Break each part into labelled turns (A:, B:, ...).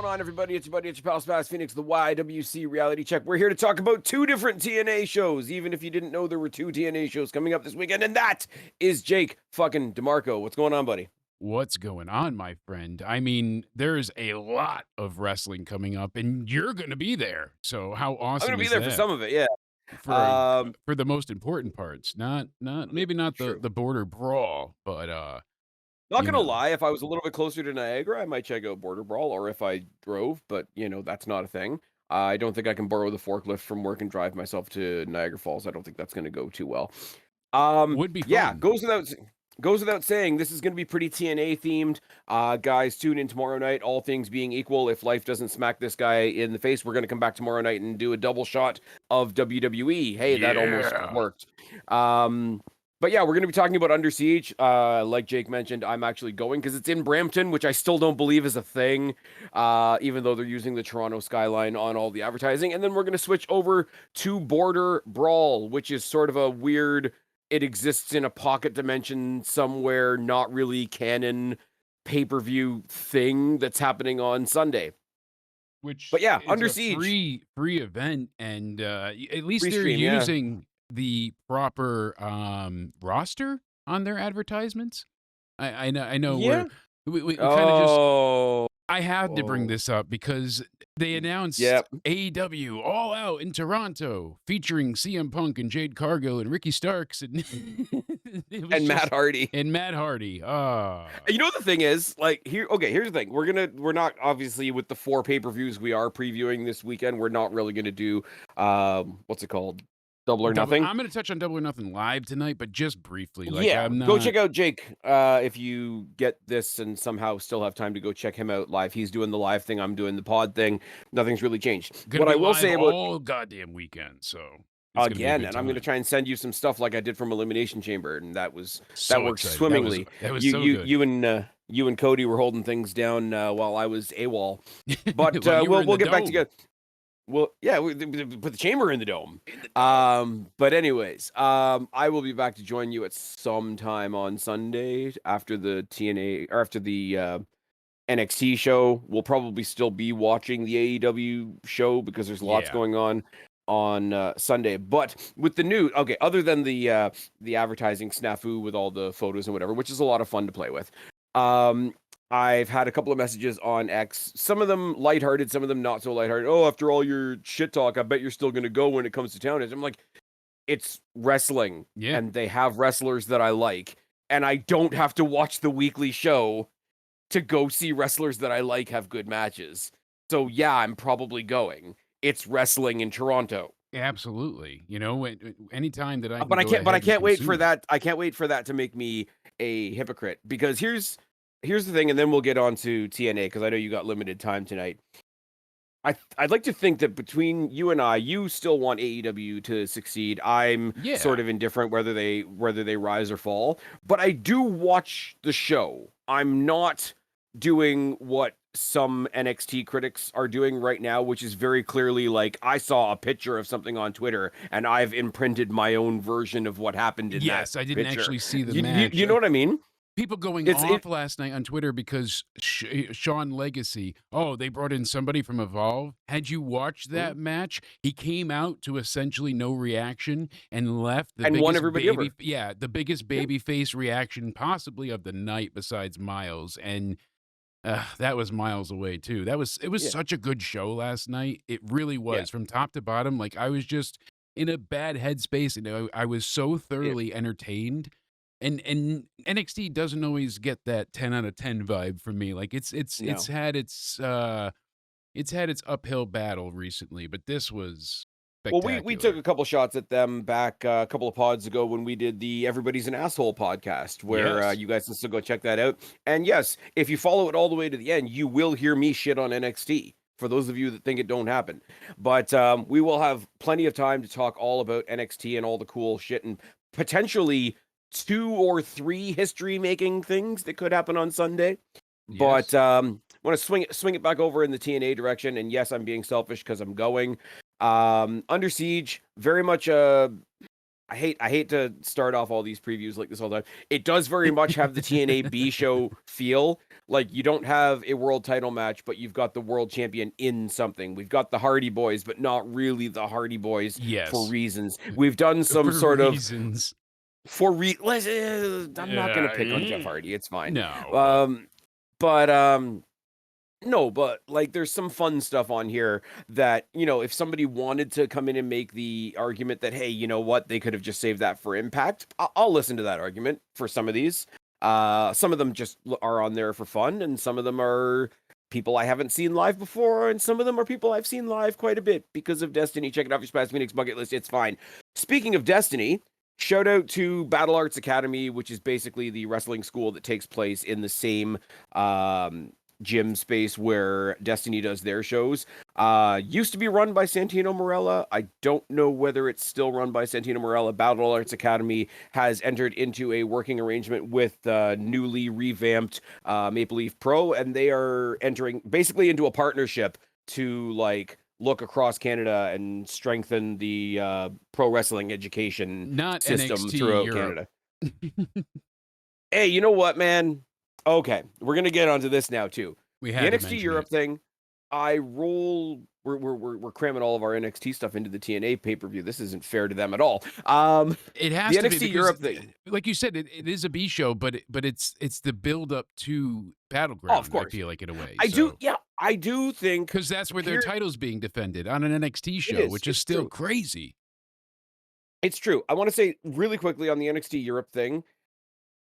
A: on, everybody? It's your buddy, it's your pal Spaz Phoenix, the YWC Reality Check. We're here to talk about two different TNA shows, even if you didn't know there were two TNA shows coming up this weekend, and that is Jake fucking DeMarco. What's going on, buddy?
B: What's going on, my friend? I mean, there's a lot of wrestling coming up, and you're going to be there. So how
A: I'm gonna
B: awesome
A: be
B: is
A: there for
B: that?
A: some of it, yeah.
B: For
A: Um,
B: for the most important parts, not maybe not the
A: True.
B: the border brawl, but
A: Not
B: you
A: gonna
B: know,
A: lie, if I was a little bit closer to Niagara, I might check out Border Brawl, or if I drove, but that's not a thing. I don't think I can borrow the forklift from work and drive myself to Niagara Falls. I don't think that's gonna go too well.
B: would be
A: Yeah,
B: fun.
A: goes without saying, this is gonna be pretty TNA themed. Guys, tune in tomorrow night. All things being equal, if life doesn't smack this guy in the face, we're gonna come back tomorrow night and do a double shot of WWE. Hey, that almost
B: Yeah.
A: worked. But yeah, we're gonna be talking about Under Siege. Like Jake mentioned, I'm actually going because it's in Brampton, which I still don't believe is a thing. Even though they're using the Toronto skyline on all the advertising. And then we're gonna switch over to Border Brawl, which is sort of a weird, it exists in a pocket dimension somewhere, not really canon pay-per-view thing that's happening on Sunday. But
B: Which
A: yeah,
B: is
A: Under
B: a
A: Siege,
B: free event, and at least
A: free
B: they're
A: stream, yeah.
B: using the proper roster on their advertisements. I know
A: Yeah.
B: we kind of just
A: Oh,
B: I had to bring
A: oh,
B: this up because they announced
A: yep.
B: AEW All Out in Toronto, featuring CM Punk and Jade Cargill and Ricky Starks, and it was
A: And Matt
B: just
A: Hardy.
B: and Matt Hardy. Ah,
A: You know the thing is, like here's the thing. We're not obviously with the four pay-per-views we are previewing this weekend, we're not really gonna do what's it called? Double or
B: double.
A: Nothing.
B: I'm gonna touch on Double or Nothing live tonight, but just briefly. Like
A: Yeah,
B: I'm
A: go
B: not.
A: check out Jake. If you get this and somehow still have time to go check him out live. He's doing the live thing, I'm doing the pod thing. Nothing's really changed.
B: Gonna
A: What I
B: be
A: will
B: live
A: say about
B: all goddamn weekend, so it's gonna be a
A: again,
B: good
A: and I'm gonna
B: time.
A: try and send you some stuff like I did from Elimination Chamber, and that
B: So
A: worked
B: excited.
A: swimmingly.
B: That was
A: You
B: so
A: you
B: good.
A: you and Cody were holding things down while I was AWOL. But
B: While you were in
A: we'll
B: the
A: get back
B: dome.
A: together. Well, yeah, put the chamber in the dome.
B: In the dome.
A: But anyways, I will be back to join you at some time on Sunday after the TNA or after the NXT show. We'll probably still be watching the AEW show because there's lots
B: Yeah.
A: going on Sunday. But with the new, okay, other than the advertising snafu with all the photos and whatever, which is a lot of fun to play with. Um, I've had a couple of messages on X, some of them lighthearted, some of them not so lighthearted. Oh, after all your shit talk, I bet you're still going to go when it comes to town. I'm like, it's wrestling,
B: Yeah.
A: and they have wrestlers that I like, and I don't have to watch the weekly show to go see wrestlers that I like have good matches. So yeah, I'm probably going. It's wrestling in Toronto.
B: Absolutely. Anytime that I can
A: But I
B: go
A: can't but I
B: ahead and
A: can't wait for
B: consume it.
A: that. I can't wait for that to make me a hypocrite, because here's the thing, and then we'll get on to TNA because I know you got limited time tonight. I'd like to think that between you and I, you still want AEW to succeed. I'm
B: Yeah.
A: sort of indifferent whether they rise or fall, but I do watch the show. I'm not doing what some NXT critics are doing right now, which is very clearly like, I saw a picture of something on Twitter and I've imprinted my own version of what happened in that
B: Yes, I didn't
A: picture.
B: actually see the
A: You
B: match.
A: know what I mean?
B: People going
A: It's it
B: off last night on Twitter because Sean Legacy, oh, they brought in somebody from Evolve. Had you watched that match, he came out to essentially no reaction and left the
A: and won
B: biggest
A: everybody over.
B: the biggest
A: Yeah,
B: baby face reaction possibly of the night besides Miles. And that was miles away too. It was
A: yeah,
B: such a good show last night. It really
A: yeah,
B: was from top to bottom. Like I was just in a bad headspace, and I was so
A: yeah.
B: thoroughly entertained. And NXT doesn't always get that 10 out of 10 vibe from me. Like
A: No.
B: it's had its uphill battle recently, but this was
A: Well, we took
B: spectacular.
A: a couple shots at them back a couple of pods ago when we did the Everybody's an Asshole podcast, where
B: Yes.
A: you guys can still go check that out. And yes, if you follow it all the way to the end, you will hear me shit on NXT. For those of you that think it don't happen, but we will have plenty of time to talk all about NXT and all the cool shit, and potentially two or three history making things that could happen on Sunday. But
B: Yes.
A: want to swing it back over in the TNA direction. And yes, I'm being selfish because I'm going. Under Siege, very much I hate to start off all these previews like this all the time. It does very much have the TNA B show feel. Like you don't have a world title match, but you've got the world champion in something. We've got the Hardy Boys, but not really the Hardy Boys for
B: Yes.
A: reasons. We've done some
B: For
A: sort of
B: reasons.
A: I'm not gonna
B: Yeah.
A: pick on Jeff Hardy. It's fine.
B: No, but
A: Um, but no, but like there's some fun stuff on here that, if somebody wanted to come in and make the argument that, hey, you know what, they could have just saved that for Impact, I'll listen to that argument for some of these. Some of them just are on there for fun, and some of them are people I haven't seen live before, and some of them are people I've seen live quite a bit because of Destiny. Check it off your Spaz Phoenix bucket list. It's fine. Speaking of Destiny, shout out to Battle Arts Academy, which is basically the wrestling school that takes place in the same gym space where Destiny does their shows. Used to be run by Santino Marella. I don't know whether it's still run by Santino Marella. Battle Arts Academy has entered into a working arrangement with newly revamped Maple Leaf Pro, and they are entering basically into a partnership to like look across Canada and strengthen the pro wrestling education
B: not
A: system
B: NXT
A: throughout
B: Europe.
A: Canada. Hey, you know what, man? Okay, we're gonna get onto this now too.
B: We
A: The
B: had to
A: NXT
B: mention
A: Europe
B: it.
A: thing, I roll. We're cramming all of our NXT stuff into the TNA pay per view. This isn't fair to them at all.
B: It
A: The
B: has to be
A: NXT
B: because,
A: Europe thing.
B: like you said, it is a B show, but it's the build up to
A: Oh, of
B: Battleground. I
A: course,
B: feel like in a way,
A: I do.
B: so
A: Yeah, I do think
B: because that's where their
A: here
B: title's being defended on an NXT
A: it
B: show,
A: is.
B: which is
A: It's
B: still
A: true.
B: crazy.
A: It's true. I want to say really quickly on the NXT Europe thing.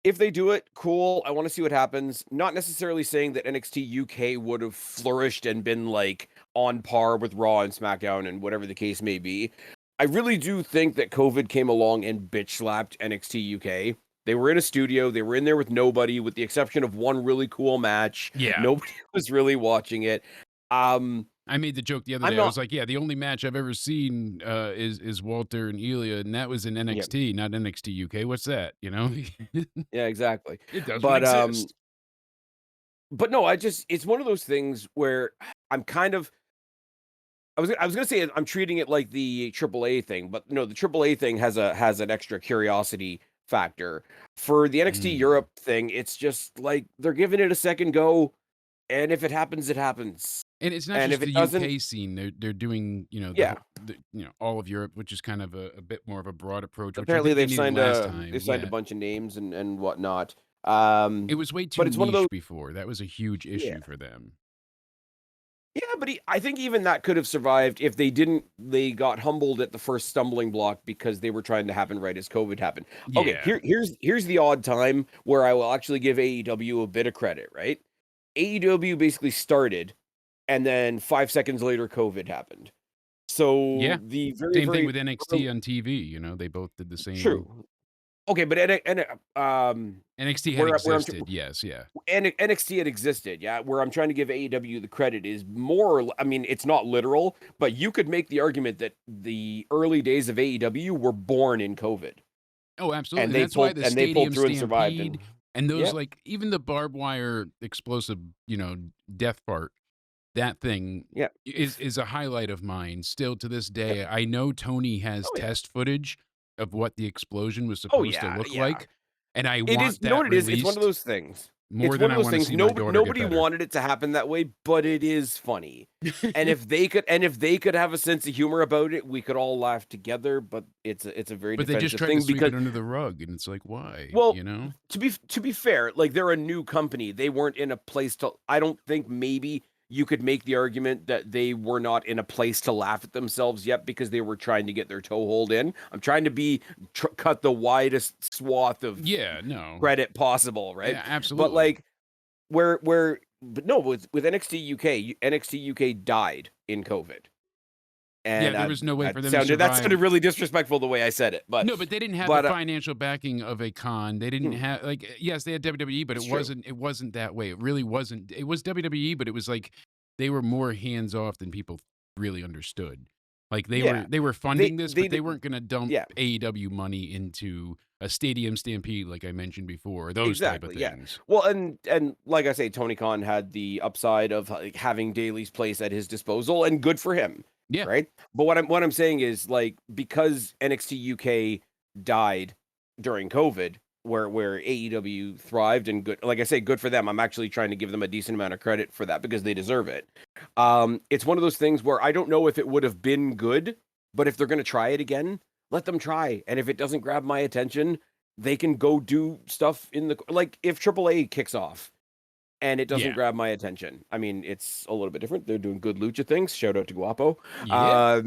A: If they do it, cool. I want to see what happens. Not necessarily saying that NXT UK would have flourished and been like on par with Raw and SmackDown and whatever the case may be. I really do think that COVID came along and bitch slapped NXT UK. They were in a studio, they were in there with nobody, with the exception of one really cool match.
B: Yeah.
A: Nobody was really watching it. Um,
B: I made the joke the other
A: I'm
B: day. I
A: not
B: was like, "Yeah, the only match I've ever seen is Walter and Ilya, and that was in
A: yeah,
B: NXT, not NXT UK. What's that? You know,
A: yeah, exactly.
B: it doesn't
A: But
B: exist."
A: no, it's one of those things where I'm kind of I was gonna say I'm treating it like the AAA thing, but no, the AAA thing has an extra curiosity factor. For the NXT
B: Mm.
A: Europe thing, it's just like they're giving it a second go, and if it happens, it happens.
B: And it's not
A: And
B: just
A: if
B: the
A: it doesn't,
B: UK scene. They're doing,
A: yeah.
B: all of Europe, which is kind of a bit more of a broad approach, which I
A: Apparently
B: think they needed last time.
A: they've signed a
B: Yeah.
A: bunch of names and whatnot.
B: It was way
A: But
B: too
A: it's one of those,
B: niche before. That was a huge
A: yeah.
B: issue for them.
A: Yeah, but I think even that could have survived if they got humbled at the first stumbling block because they were trying to happen right as COVID happened. Okay,
B: Yeah.
A: here's the odd time where I will actually give AEW a bit of credit, right? AEW basically started, and then 5 seconds later, COVID happened. So
B: Yeah.
A: the very,
B: Same thing
A: very
B: with NXT on TV, they both did the same.
A: true. Okay, but
B: NXT had
A: where I'm
B: existed. Yes, yeah.
A: NXT had existed, yeah. Where I'm trying to give AEW the credit is I mean, it's not literal, but you could make the argument that the early days of AEW were born in COVID,
B: Oh, absolutely,
A: and
B: and that's why the
A: they pulled
B: Stadium
A: through and survived.
B: Stampede
A: And
B: and those,
A: yeah,
B: like, even the barbed wire explosive, death part, that thing
A: yeah,
B: is a highlight of mine still to this
A: yeah.
B: day. I know Tony has
A: Oh yeah,
B: test footage of what the explosion was
A: oh
B: supposed to
A: yeah,
B: look
A: yeah.
B: like, and I
A: It is.
B: want
A: You know
B: that
A: what it is? It's one of
B: released
A: those things. It's
B: more
A: one
B: than
A: of
B: I
A: those
B: wanna
A: things.
B: see my daughter get
A: Nobody
B: better.
A: wanted it to happen that way, but it is funny. And if they could have a sense of humor about it, we could all laugh together. But it's a very
B: But they just
A: defensive
B: tried to
A: thing
B: sweep
A: because,
B: it under the rug, and it's like, "Why?"
A: well,
B: You know?
A: to be fair, like they're a new company. They weren't in a place to. I don't think maybe you could make the argument that they were not in a place to laugh at themselves yet because they were trying to get their toehold in. I'm trying to cut the widest swath of
B: Yeah, no.
A: credit possible, right?
B: Yeah,
A: But
B: absolutely.
A: like but no, with NXT UK, NXT UK died in COVID.
B: Yeah,
A: And
B: there was no way for them to
A: that
B: survive.
A: sounded really disrespectful the way I said it,
B: No, but they didn't have the
A: but
B: financial backing of a con. They didn't
A: hmm,
B: have like yes, they had WWE, but
A: it's true.
B: it wasn't that way. It really wasn't. It was WWE, but it was like they were more hands off than people really understood. Like
A: Yeah.
B: they were funding this,
A: They
B: but they
A: did,
B: weren't going to dump
A: yeah,
B: AEW money into a stadium stampede like I mentioned before, or those type of
A: exactly, yeah.
B: things.
A: Well, and like I say, Tony Khan had the upside of like having Daly's place at his disposal, and good for him,
B: Yeah.
A: right? But what I'm saying is like because NXT UK died during COVID, where AEW thrived and good. Like I say, good for them. I'm actually trying to give them a decent amount of credit for that because they deserve it. It's one of those things where I don't know if it would have been good, but if they're going to try it again, let them try. And if it doesn't grab my attention, they can go do stuff in the like if AAA kicks off and it doesn't
B: Yeah.
A: grab my attention. I mean, it's a little bit different. They're doing good lucha things. Shout out to Guapo.
B: Yeah.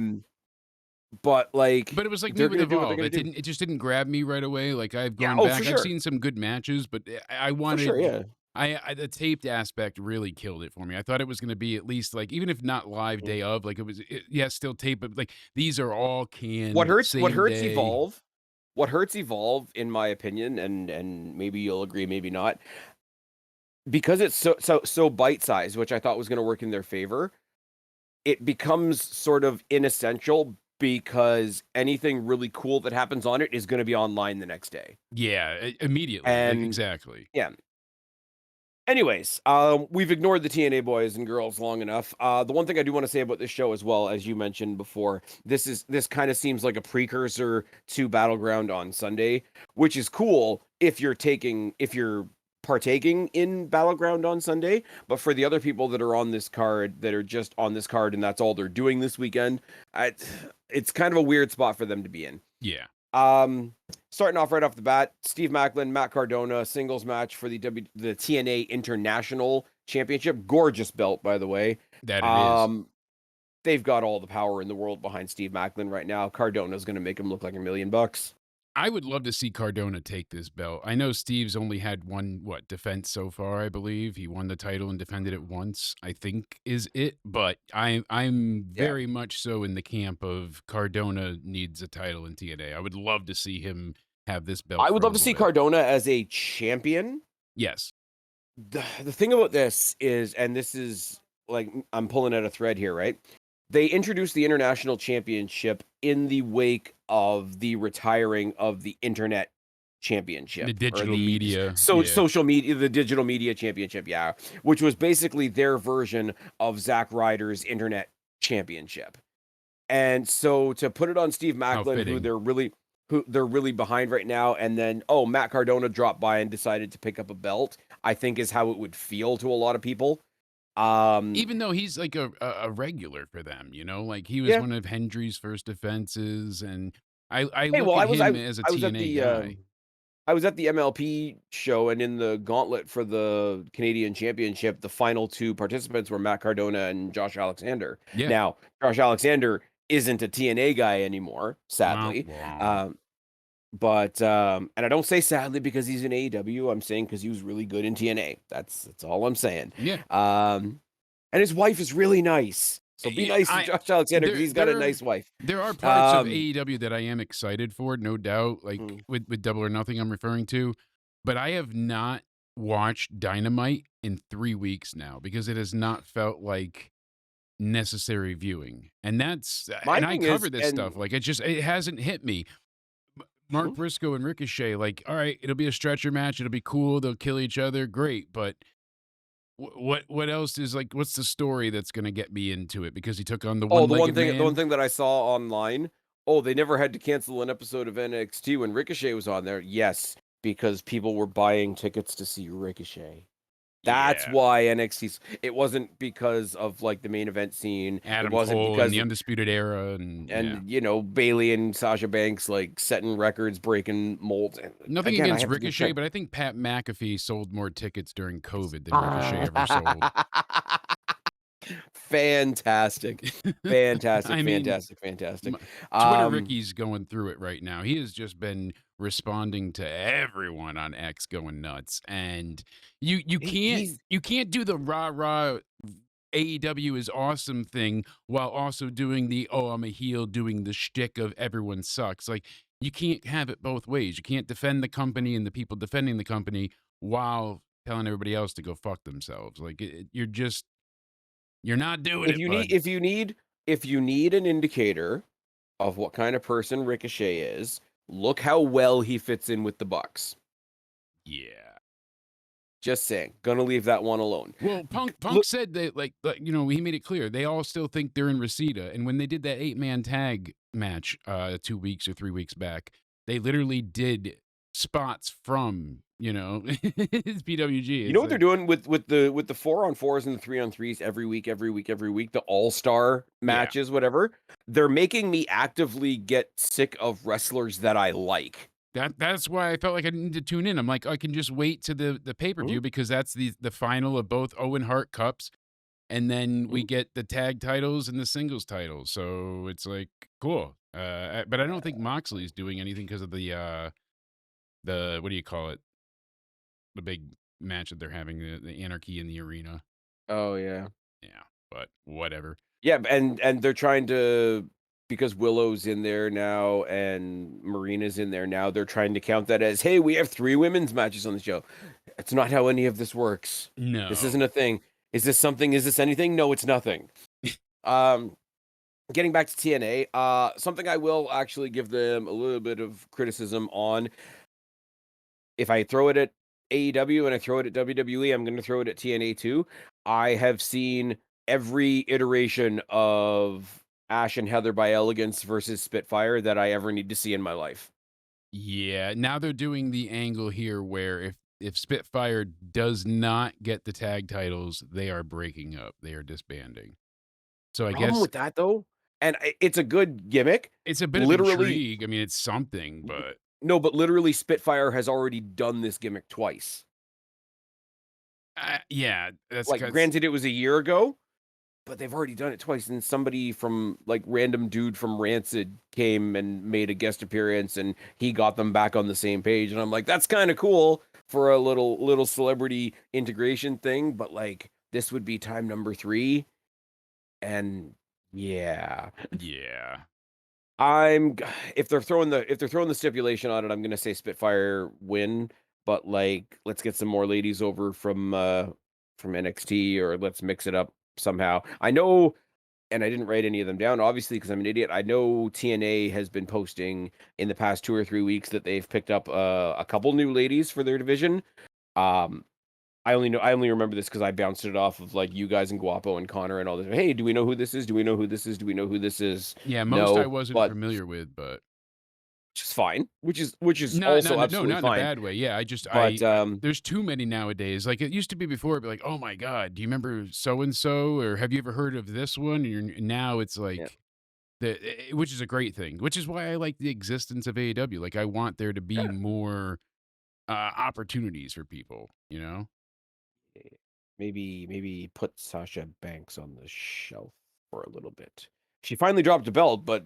A: But like
B: But it was like me
A: they're
B: with
A: gonna do what they're
B: Evolve.
A: gonna do.
B: It just didn't grab me right away. Like I've
A: Yeah.
B: gone
A: Oh, for
B: back. I've
A: sure.
B: seen some good matches, but I
A: For sure.
B: wanted
A: Yeah.
B: I the taped aspect really killed it for me. I thought it was going to be at least like even if not live day of, like yeah, still tape, but like these are all
A: What
B: canned
A: hurts? What
B: same
A: hurts
B: day.
A: Evolve? What hurts Evolve, in my opinion, and maybe you'll agree, maybe not, because it's so bite sized, which I thought was going to work in their favor. It becomes sort of inessential because anything really cool that happens on it is going to be online the next day.
B: Yeah, immediately.
A: And
B: Exactly.
A: yeah. Anyways, we've ignored the TNA boys and girls long enough. The one thing I do want to say about this show as well, as you mentioned before, this kind of seems like a precursor to Battleground on Sunday, which is cool if you're partaking in Battleground on Sunday. But for the other people that are on this card, that are just on this card, and that's all they're doing this weekend, it's kind of a weird spot for them to be in.
B: Yeah.
A: Starting off right off the bat, Steve Macklin, Matt Cardona, singles match for the TNA International Championship. Gorgeous belt, by the way.
B: That it is.
A: They've got all the power in the world behind Steve Macklin right now. Cardona's going to make him look like $1,000,000.
B: I would love to see Cardona take this belt. I know Steve's only had one defense so far, I believe. He won the title and defended it once, I think is it, but I'm
A: Yeah.
B: very much so in the camp of Cardona needs a title in TNA. I would love to see him have this belt
A: I
B: for
A: would
B: a
A: love to
B: little
A: see
B: bit.
A: Cardona as a champion.
B: Yes.
A: The thing about this is, and this is like, I'm pulling out a thread here, right? They introduced the International Championship in the wake of the retiring of the Internet
B: The
A: Championship, or
B: digital
A: the
B: media, yeah.
A: social media, the Digital Media Championship, yeah, which was basically their version of Zack Ryder's Internet Championship. And so to put it on Steve
B: How
A: Macklin,
B: fitting.
A: who they're really behind right now, and then Matt Cardona dropped by and decided to pick up a belt, I think is how it would feel to a lot of people.
B: Even though he's like a regular for them, like he was
A: Yeah.
B: one of Hendry's first defenses, and I
A: Hey,
B: look
A: well,
B: at him as a
A: I was at
B: TNA guy.
A: I was at the MLP show, and in the gauntlet for the Canadian Championship, the final two participants were Matt Cardona and Josh Alexander.
B: Yeah.
A: Now, Josh Alexander isn't a TNA guy anymore,
B: Wah,
A: sadly.
B: wah.
A: But and I don't say sadly because he's in AEW. I'm saying because he was really good in TNA. That's all I'm saying.
B: Yeah.
A: And his wife is really nice. So be
B: Yeah,
A: nice to Josh Alexander because
B: there
A: he's got a
B: there
A: nice wife.
B: there are parts of
A: Um,
B: AEW that I am excited for, no doubt, like
A: mm,
B: with Double or Nothing I'm referring to, but I have not watched Dynamite in 3 weeks now because it has not felt like necessary viewing.
A: my
B: And I
A: thing is,
B: cover this
A: and
B: stuff, like it hasn't hit me. Mark
A: mhm.
B: Briscoe and Ricochet, like, all right, it'll be a stretcher match, it'll be cool, they'll kill each other, great, but what else is like? What's the story that's gonna get me into it? Because he took on the
A: Oh,
B: one-legged
A: the one
B: man.
A: thing that I saw online, oh, they never had to cancel an episode of NXT when Ricochet was on there. Yes, because people were buying tickets to see Ricochet. That's
B: Yeah,
A: why NXT's it wasn't because of like the main event scene. It
B: Adam
A: wasn't
B: Cole and
A: because
B: the Undisputed Era, and yeah,
A: and Bailey and Sasha Banks like setting records, breaking molds. And
B: nothing
A: again, I
B: against
A: have to give
B: Ricochet,
A: credit.
B: but I think Pat McAfee sold more tickets during COVID than Ricochet ever sold.
A: Fantastic. Fantastic,
B: I mean,
A: fantastic, fantastic.
B: m Twitter
A: Um,
B: Ricky's going through it right now. He has just been responding to everyone on X going nuts, and you can't
A: he's
B: you can't do the rah-rah AEW is awesome thing while also doing the, "Oh, I'm a heel," doing the shtick of everyone sucks. Like, you can't have it both ways. You can't defend the company and the people defending the company while telling everybody else to go fuck themselves. Like, you're not doing
A: if
B: it,
A: you need
B: bud.
A: if you need if you need an indicator of what kind of person Ricochet is, look how well he fits in with the Bucks.
B: Yeah.
A: Just saying. Gonna leave that one alone.
B: Well, Punk
A: Look,
B: said that he made it clear they all still think they're in Reseda, and when they did that 8-man tag match 2 weeks or 3 weeks back, They literally did spots from, it's PWG.
A: You know
B: It's
A: what they're
B: like,
A: doing with the 4-on-4s and the 3-on-3s every week, every week, every week, the all-star
B: yeah.
A: matches, whatever. They're making me actively get sick of wrestlers that I like.
B: That's why I felt like I need to tune in. I'm like, I can just wait to the
A: Mhm,
B: pay-per-view because that's the final of both Owen Hart Cups, and then we
A: mhm.
B: get the tag titles and the singles titles. So it's like, cool. But I don't think Moxley's doing anything because of the what do you call it? The big match that they're having, the Anarchy in the Arena.
A: Oh, yeah.
B: Yeah, but whatever.
A: Yeah, and they're trying to, because Willow's in there now and Marina's in there now, they're trying to count that as, "Hey, we have 3 women's matches on the show." It's not how any of this works. This
B: No.
A: isn't a thing. Is this something? Is this anything? No, it's nothing. Um, Getting back to TNA, something I will actually give them a little bit of criticism on. If I throw it at AEW and I throw it at WWE, I'm gonna throw it at TNA too. I have seen every iteration of Ash and Heather by Elegance versus Spitfire that I ever need to see in my life.
B: Yeah, now they're doing the angle here where if Spitfire does not get the tag titles, they are breaking up. They are disbanding. So I
A: Problem
B: guess
A: with that though, and it's a good gimmick.
B: it's a bit of
A: Literally,
B: intrigue. I mean, it's something, but
A: no, but literally, Spitfire has already done this gimmick twice.
B: yeah, that's
A: Like,
B: cuz
A: granted, it was a year ago, but they've already done it twice, and somebody from, like, random dude from Rancid came and made a guest appearance, and he got them back on the same page, and I'm like, "That's kinda cool for a little celebrity integration thing," but, like, this would be time number 3, and yeah.
B: yeah.
A: I'm g if they're throwing the stipulation on it, I'm gonna say Spitfire win, but, like, let's get some more ladies over from NXT, or let's mix it up somehow. I know, and I didn't write any of them down, obviously, because 'cause I'm an idiot. I know TNA has been posting in the past 2 or 3 weeks that they've picked up, a couple new ladies for their division. Um, I only remember this because I bounced it off of, like, you guys and Guapo and Connor and all this. "Hey, do we know who this is? Do we know who this is? Do we know who this is?"
B: Yeah, most I
A: No,
B: wasn't
A: but
B: familiar with, but
A: which is fine, which is
B: not
A: also
B: not no,
A: absolutely
B: not in a
A: fine.
B: bad way. Yeah, I just
A: But,
B: there's too many nowadays. Like it used to be before, it'd be like, "Oh my god, do you remember so and so or have you ever heard of this one?" Now it's
A: yeah,
B: like which is a great thing, which is why I like the existence of AEW. Like I want there to be
A: yeah,
B: more opportunities for people, you know?
A: eh, maybe put Sasha Banks on the shelf for a little bit. She finally dropped a belt, but,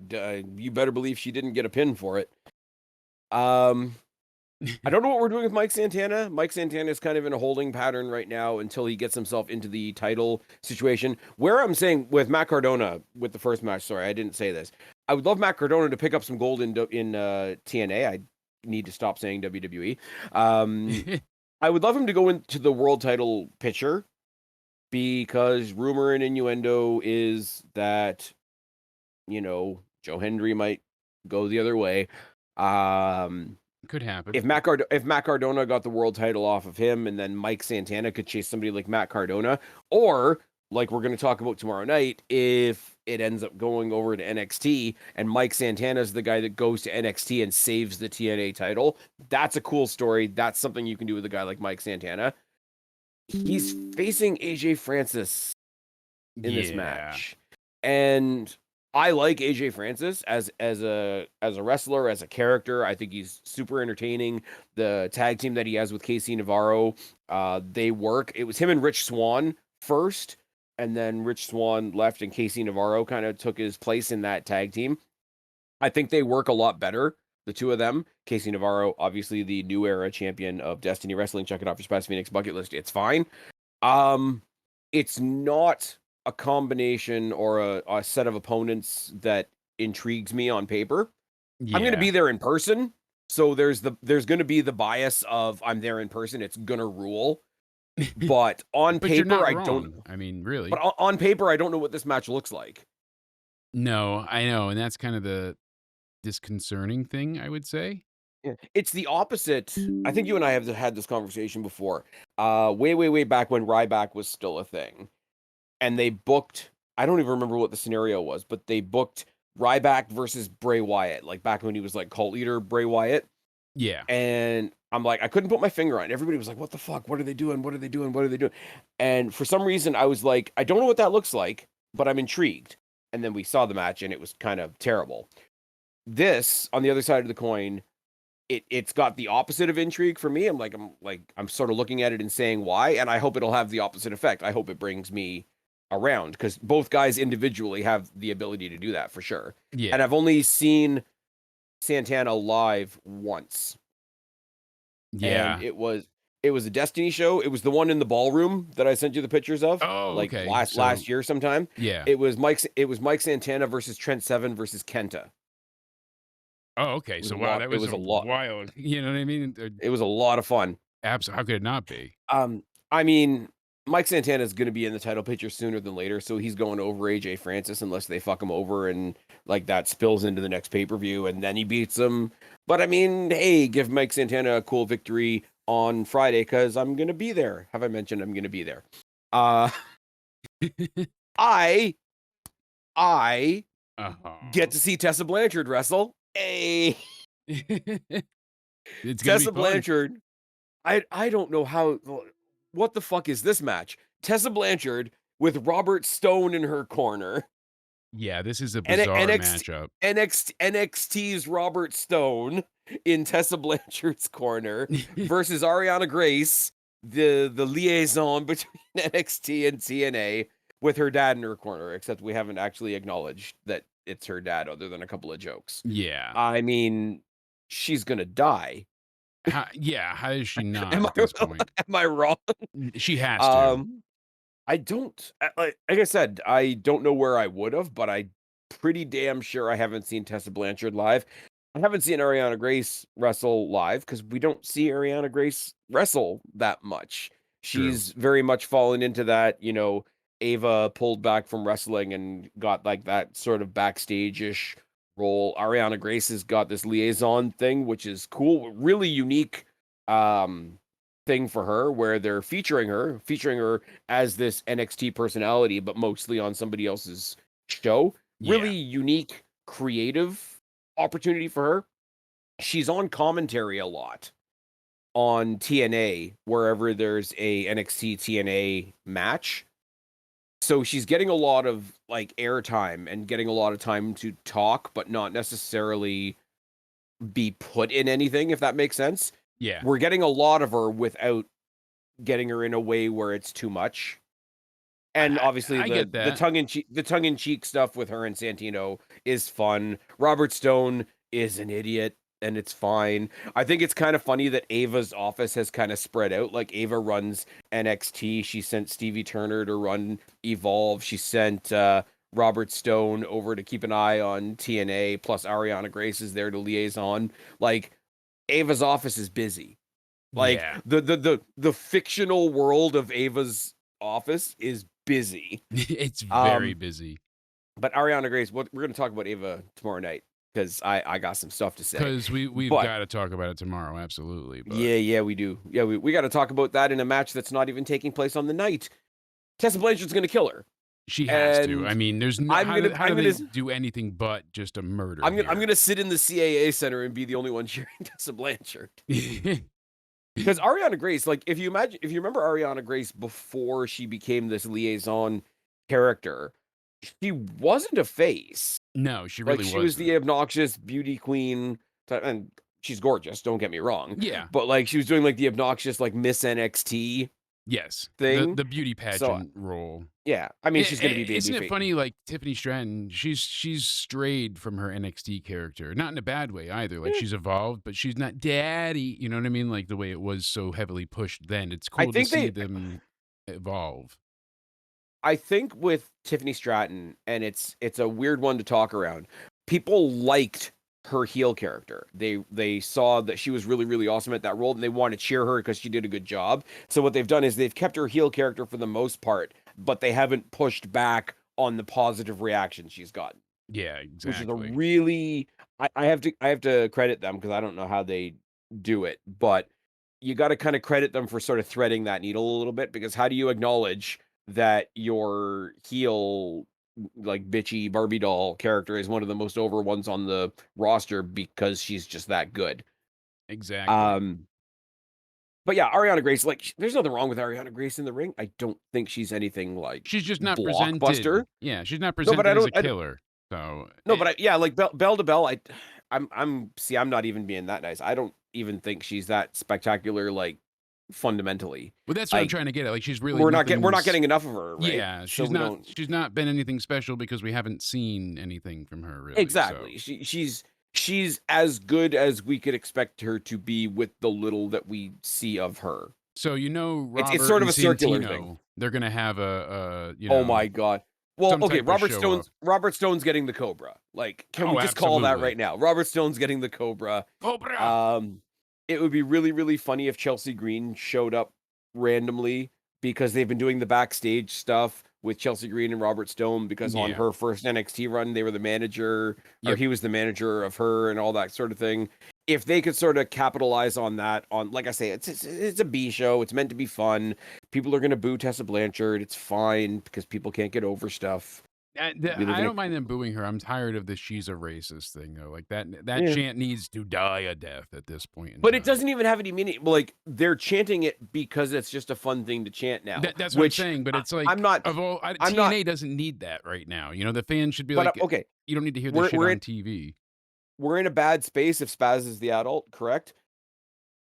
A: you better believe she didn't get a pin for it. Um, I don't know what we're doing with Mike Santana. Mike Santana is kind of in a holding pattern right now until he gets himself into the title situation. Where I'm saying with Matt Cardona with the first match, sorry, I didn't say this. I would love Matt Cardona to pick up some gold in TNA. I need to stop saying WWE. Um, I would love him to go into the world title picture because rumor and innuendo is that, Joe Hendry might go the other way. Um,
B: Could happen.
A: if Matt Cardona got the world title off of him, and then Mike Santana could chase somebody like Matt Cardona, or like we're going to talk about tomorrow night, if it ends up going over to NXT and Mike Santana is the guy that goes to NXT and saves the TNA title, that's a cool story. That's something you can do with a guy like Mike Santana. He's facing AJ Francis in this
B: Yeah.
A: match. And I like AJ Francis as a wrestler, as a character. I think he's super entertaining. The tag team that he has with KC Navarro, they work. It was him and Rich Swann first, and then Rich Swann left and KC Navarro kind of took his place in that tag team. I think they work a lot better, the two of them. KC Navarro, obviously the new era champion of Destiny Wrestling. Check it out for Spaz Phoenix bucket list. It's fine. Um, it's not a combination or a set of opponents that intrigues me on paper. I'm gonna
B: Yeah.
A: be there in person, so there's gonna be the bias of I'm there in person. It's gonna rule, but on
B: But you're
A: paper,
B: not
A: I don't.
B: wrong. I mean,
A: But
B: really.
A: on paper, I don't know what this match looks like.
B: No, I know, and that's kind of the disconcerting thing, I would say.
A: Yeah. It's the opposite. I think you and I have had this conversation before. Way, way, way back when Ryback was still a thing. And they booked, I don't even remember what the scenario was, but they booked Ryback versus Bray Wyatt, like back when he was like cult leader Bray Wyatt.
B: Yeah.
A: And I'm like, I couldn't put my finger on it. Everybody was like, what the fuck? What are they doing? What are they doing? What are they doing? And for some reason, I was like, I don't know what that looks like, but I'm intrigued. And then we saw the match and it was kind of terrible. This, on the other side of the coin, it's got the opposite of intrigue for me. I'm sort of looking at it and saying why, and I hope it'll have the opposite effect. I hope it brings me around because both guys individually have the ability to do that for sure.
B: Yeah.
A: And I've only seen Santana live once.
B: Yeah.
A: And it was a Destiny show. It was the one in the ballroom that I sent you the pictures of.
B: Oh,
A: like
B: okay.
A: last year sometime.
B: Yeah.
A: It was Mike Santana versus Trent Seven versus Kenta.
B: Oh, okay. So wow, that
A: It
B: was
A: was
B: a
A: a lot.
B: wild. You know what I mean?
A: It was a lot of fun.
B: How could it not be?
A: I mean, Mike Santana is going to be in the title picture sooner than later, so he's going over AJ Francis unless they fuck him over and like that spills into the next pay-per-view and then he beats him. But I mean, hey, give Mike Santana a cool victory on Friday because I'm going to be there. Have I mentioned I'm going to be there? I get to see Tessa Blanchard wrestle. Hey,
B: It's gonna be
A: Tessa
B: fun.
A: Blanchard. I don't know how. What the fuck is this match? Tessa Blanchard with Robert Stone in her corner.
B: Yeah, this is a bizarre matchup.
A: NXT's Robert Stone in Tessa Blanchard's corner versus Ariana Grace, the liaison between NXT and TNA, with her dad in her corner. Except we haven't actually acknowledged that it's her dad, other than a couple of jokes.
B: Yeah.
A: I mean, she's gonna die.
B: How is she not at this point?
A: Am I wrong?
B: She has to.
A: I don't like I said, I don't know where I would have, but I pretty damn sure I haven't seen Tessa Blanchard live. I haven't seen Ariana Grace wrestle live because we don't see Ariana Grace wrestle that much.
B: True.
A: She's very much fallen into that, Ava pulled back from wrestling and got like that sort of backstage-ish role. Ariana Grace has got this liaison thing, which is cool, really unique thing for her where they're featuring her as this NXT personality, but mostly on somebody else's show. Really unique, creative opportunity for her. She's on commentary a lot on TNA, wherever there's a NXT TNA match. So she's getting a lot of like airtime and getting a lot of time to talk, but not necessarily be put in anything, if that makes sense.
B: Yeah.
A: We're getting a lot of her without getting her in a way where it's too much. And obviously the tongue-in-cheek stuff with her and Santino is fun. Robert Stone is an idiot and it's fine. I think it's kind of funny that Ava's office has kind of spread out. Like Ava runs NXT. She sent Stevie Turner to run Evolve. She sent Robert Stone over to keep an eye on TNA, plus Ariana Grace is there to liaison. Like Ava's office is busy. Like the fictional world of Ava's office is busy.
B: It's very busy.
A: But Ariana Grace, we're going to talk about Ava tomorrow night because I got some stuff to say.
B: Because we've got to talk about it tomorrow, absolutely. But.
A: Yeah, we do. Yeah, we got to talk about that in a match that's not even taking place on the night. Tessa Blanchard's going to kill her.
B: She has to. I mean, there's no. How do they do anything but just a murder?
A: I'm gonna sit in the CAA center and be the only one cheering Tessa Blanchard. Because Ariana Grace, like if you remember Ariana Grace before she became this liaison character, she wasn't a face.
B: No, she really
A: wasn't.
B: She
A: was the obnoxious beauty queen, and she's gorgeous. Don't get me wrong.
B: Yeah,
A: but like she was doing like the obnoxious like Miss NXT.
B: Yes,
A: thing,
B: the beauty pageant role.
A: Yeah, I mean she's gonna be.
B: Isn't it funny? Like Tiffany Stratton, she's strayed from her NXT character, not in a bad way either. Like she's evolved, but she's not daddy. You know what I mean? Like the way it was so heavily pushed then. It's cool to see them evolve.
A: I think with Tiffany Stratton, and it's a weird one to talk around. People liked her heel character. They saw that she was really, really awesome at that role, and they want to cheer her because she did a good job. So what they've done is they've kept her heel character for the most part, but they haven't pushed back on the positive reaction she's gotten.
B: Yeah, exactly.
A: Which is a really I have to credit them because I don't know how they do it, but you got to kind of credit them for sort of threading that needle a little bit, because how do you acknowledge that your heel like bitchy Barbie doll character is one of the most over ones on the roster because she's just that good.
B: Exactly.
A: Um, but yeah, Ariana Grace, like, there's nothing wrong with Ariana Grace in the ring. I don't think she's anything like
B: She's just not
A: blockbuster.
B: presented. Yeah, she's not
A: No, but
B: presented as a killer. So,
A: no, but yeah, like bell to bell, see, I'm not even being that nice. I don't even think she's that spectacular, like fundamentally.
B: well, that's what I'm
A: Like
B: trying to get at. Like, she's really nothing.
A: we're not getting enough of her, right?
B: Yeah,
A: So we don't
B: she's not been anything special because we haven't seen anything from her really. So,
A: exactly. She's as good as we could expect her to be with the little that we see of her.
B: Robert
A: Sort of
B: and
A: a circular thing.
B: Santino, they're gonna have
A: Oh my god. Well,
B: some
A: okay,
B: type of show off.
A: Robert Stone's getting the Cobra. Like, can we
B: Oh,
A: just call that
B: absolutely.
A: right now? Robert Stone's getting the Cobra.
B: Cobra.
A: Um, it would be really, really funny if Chelsea Green showed up randomly because they've been doing the backstage stuff with Chelsea Green and Robert Stone because on
B: Yeah.
A: her first NXT run, they were the manager, or
B: Yep.
A: he was the manager of her and all that sort of thing. If they could sort of capitalize on that, on like I say, it's a B show. It's meant to be fun. People are gonna boo Tessa Blanchard. It's fine because people can't get over stuff. We live
B: I
A: in a
B: don't mind them booing her. I'm tired of the "she's a racist" thing though. Like that
A: yeah.
B: chant needs to die a death at this point in
A: But it
B: time.
A: doesn't even have any meaning. Like they're chanting it because it's just a fun thing to chant now.
B: That's what I'm
A: Which
B: saying. But it's
A: I'm
B: like
A: not. I'm not.
B: TNA doesn't need that right now. The fans should be
A: But
B: like,
A: okay,
B: you don't need to hear this
A: we're
B: shit
A: we're in
B: on TV.
A: we're in a bad space if Spaz is the adult, correct?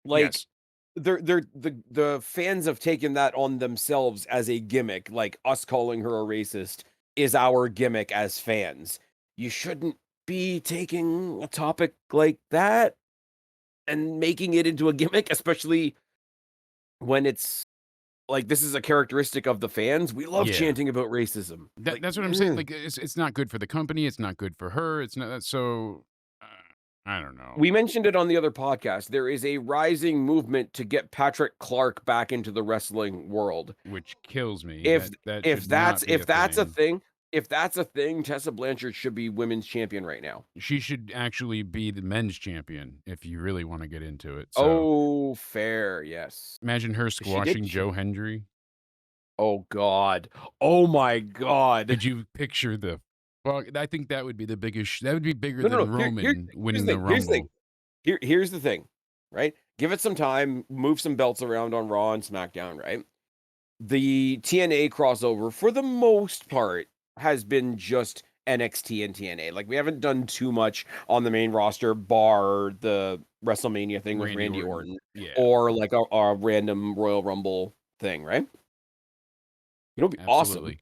A: Like
B: Yes.
A: the fans have taken that on themselves as a gimmick. Like us calling her a racist is our gimmick as fans. You shouldn't be taking a topic like that and making it into a gimmick, especially when it's like this is a characteristic of the fans. We love
B: Yeah.
A: chanting about racism.
B: That's what I'm saying. Like it's not good for the company. It's not good for her. It's not so. Uh, I don't know.
A: We mentioned it on the other podcast. There is a rising movement to get Patrick Clark back into the wrestling world.
B: Which kills me.
A: If
B: That should not be
A: if
B: a
A: that's a
B: thing.
A: thing, if that's a thing, Tessa Blanchard should be women's champion right now.
B: She should actually be the men's champion if you really want to get into it. So
A: Oh, fair, yes.
B: imagine her
A: 'Cause she did.
B: squashing Joe Hendry.
A: Oh God. Oh my God.
B: Could you picture the? Well, I think that would be the biggest. That would be bigger
A: No, no,
B: than
A: no.
B: Roman
A: Here's
B: winning
A: the
B: the
A: thing. Here's the thing.
B: Rumble.
A: Here's the thing. Right. Give it some time. Move some belts around on Raw and SmackDown. Right. The TNA crossover, for the most part, has been just NXT and TNA. Like we haven't done too much on the main roster, bar the WrestleMania thing with
B: Randy
A: Randy
B: Orton.
A: Orton,
B: Yeah,
A: or like a random Royal Rumble thing, right? You know, it'd be awesome.
B: absolutely.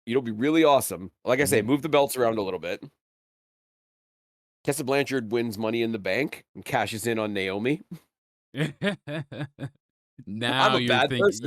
A: You know, it'd be really awesome. Like I say,
B: Mhm.
A: move the belts around a little bit. Tessa Blanchard wins Money in the Bank and cashes in on Naomi. I'm
B: Now
A: a bad person.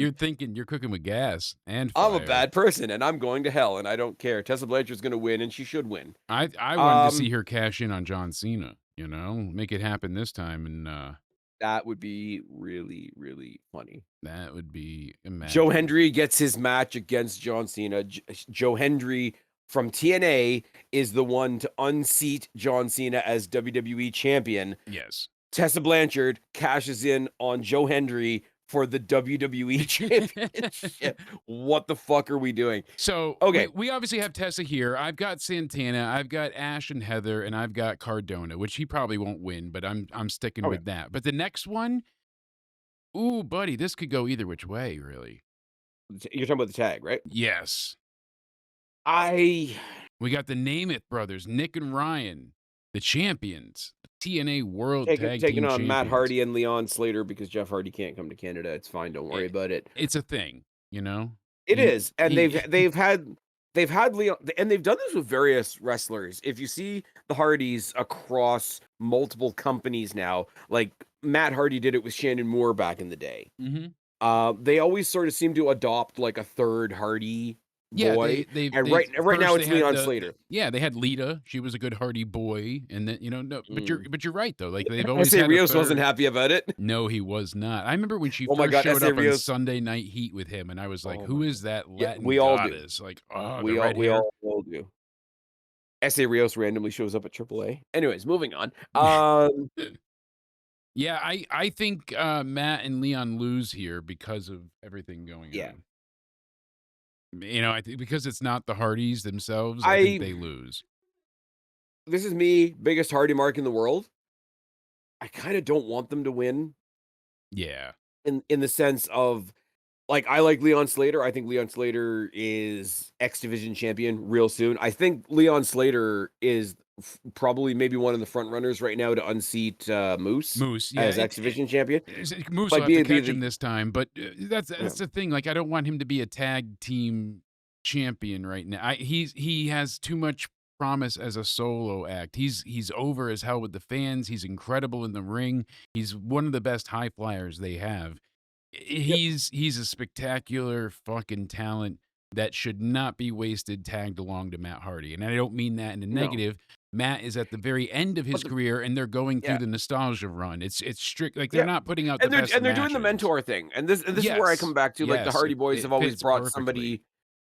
B: you're cooking with gas and
A: I'm a
B: fire.
A: bad person, and I'm going to hell, and I don't care. Tessa Blanchard's going to win, and she should win.
B: I wanted to see
A: Um,
B: her cash in on John Cena, make it happen this time, and
A: that would be really, really funny.
B: that would be
A: Joe
B: imagine.
A: Hendry gets his match against John Cena. Joe Hendry from TNA is the one to unseat John Cena as WWE champion.
B: Yes.
A: Tessa Blanchard cashes in on Joe Hendry for the WWE championship. What the fuck are we doing?
B: So we
A: Okay.
B: we obviously have Tessa here. I've got Santana, I've got Ash and Heather, and I've got Cardona, which he probably won't win, but I'm sticking
A: Okay.
B: with that. But the next one, ooh, buddy, this could go either which way, really.
A: You're talking about the tag, right?
B: Yes.
A: I
B: We got the Name It brothers, Nick and Ryan, the champions, TNA World Tag
A: taking
B: Team
A: on Matt
B: Champions.
A: Hardy and Leon Slater because Jeff Hardy can't come to Canada. It's fine. Don't worry
B: It,
A: about it.
B: it's a thing, you know?
A: It is, and
B: He
A: they've had Leon, and they've done this with various wrestlers. If you see the Hardys across multiple companies now, like Matt Hardy did it with Shannon Moore back in the day.
B: Mhm.
A: They always sort of seem to adopt like a third Hardy
B: Yeah,
A: boy, and
B: they've
A: right now
B: first they
A: it's
B: had
A: Leon
B: the
A: Slater.
B: yeah, they had Lita. She was a good Hardy boy, and then no,
A: Mm.
B: but you're right though. Like they've always
A: S.A.
B: had a
A: Rios wasn't
B: third.
A: happy about it.
B: No, he was not. I remember when she
A: Oh my
B: first
A: god,
B: showed
A: S.A.
B: up on
A: Rios.
B: Sunday Night Heat with him, and I was like,
A: Oh
B: "Who
A: my
B: is
A: god.
B: that
A: Yeah,
B: Latin
A: we all do.
B: goddess?" Like, oh, the red
A: We
B: hair.
A: all do. S.A. Rios randomly shows up at AAA. Anyways, moving on.
B: Yeah, I think Matt and Leon lose here because of everything going
A: Yeah.
B: on. You know, I think because it's not the Hardys themselves, I think
A: I
B: they lose.
A: This is me, biggest Hardy mark in the world. I kinda don't want them to win
B: Yeah.
A: in the sense of, like, I like Leon Slater. I think Leon Slater is X Division champion real soon. I think Leon Slater is probably maybe one of the front runners right now to unseat Moose
B: Moose, yeah,
A: as X Division champion.
B: Moose will
A: Like
B: have to
A: be
B: catch him
A: the
B: this time, but,
A: yeah,
B: that's the thing, like, I don't want him to be a tag team champion right now. He has too much promise as a solo act. He's over as hell with the fans, he's incredible in the ring, he's one of the best high flyers they have.
A: yep,
B: He's a spectacular fucking talent that should not be wasted tagged along to Matt Hardy, and I don't mean that in a
A: no.
B: negative. Matt is at the very end of
A: But
B: his
A: the
B: career, and they're going through
A: yeah,
B: the nostalgia run. It's strict like, they're
A: yeah.
B: not putting out the best
A: And they're doing the
B: matches.
A: mentor thing. And this is where I come
B: Yes.
A: back to, like, the
B: Yes,
A: Hardy Boys have
B: it
A: always
B: fits
A: brought
B: perfectly.
A: somebody.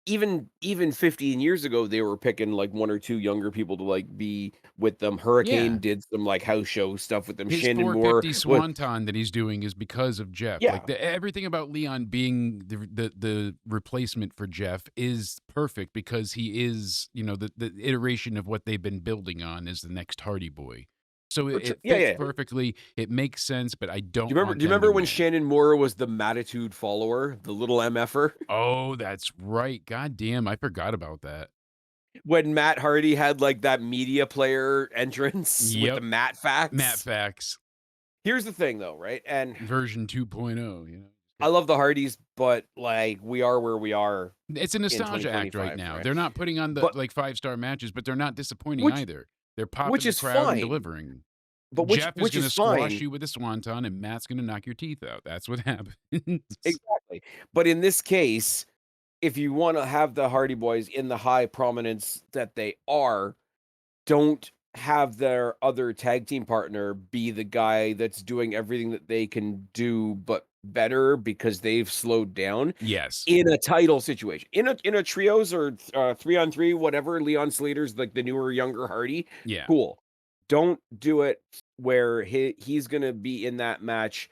A: Even 15 years ago, they were picking, like, 1 or 2 younger people to, like, be with them. Hurricane
B: Yeah.
A: did some, like, house show stuff with them.
B: His
A: Shannon Moore
B: 450
A: was
B: swanton that he's doing is because of Jeff. Like,
A: yeah,
B: everything about Leon being the replacement for Jeff is perfect because he is, you know, the iteration of what they've been building on as the next Hardy Boy. So
A: for
B: it
A: yeah,
B: fits
A: yeah.
B: perfectly. It makes sense, but I don't
A: Do
B: want
A: you
B: them to
A: remember when
B: win.
A: Shannon Moore was the Mattitude follower, the little MFer?
B: Oh, that's right. God damn, I forgot about that.
A: When Matt Hardy had, like, that media player entrance with the
B: Yep.
A: Matt
B: Matt
A: facts?
B: Fax
A: Here's the thing, though, right? And
B: version 2.0, you
A: I
B: know.
A: love the Hardys, but, like, we are where we are
B: It's a
A: in
B: nostalgia act right
A: 2025,
B: now.
A: right?
B: They're not putting on the,
A: But
B: like, five-star matches, but they're not disappointing
A: which
B: either. They're
A: which
B: popping the
A: is
B: crowd and
A: fine,
B: delivering.
A: but
B: Jeff is
A: which is
B: gonna squash
A: fine.
B: you with a swanton, and Matt's gonna knock your teeth out. That's what happens.
A: Exactly. But in this case, if you wanna have the Hardy Boys in the high prominence that they are, don't have their other tag team partner be the guy that's doing everything that they can do, but better because they've slowed down
B: Yes.
A: in a title situation. In a trios or 3-on-3, whatever, Leon Slater's like the newer, younger Hardy,
B: Yeah.
A: cool. Don't do it where he's gonna be in that match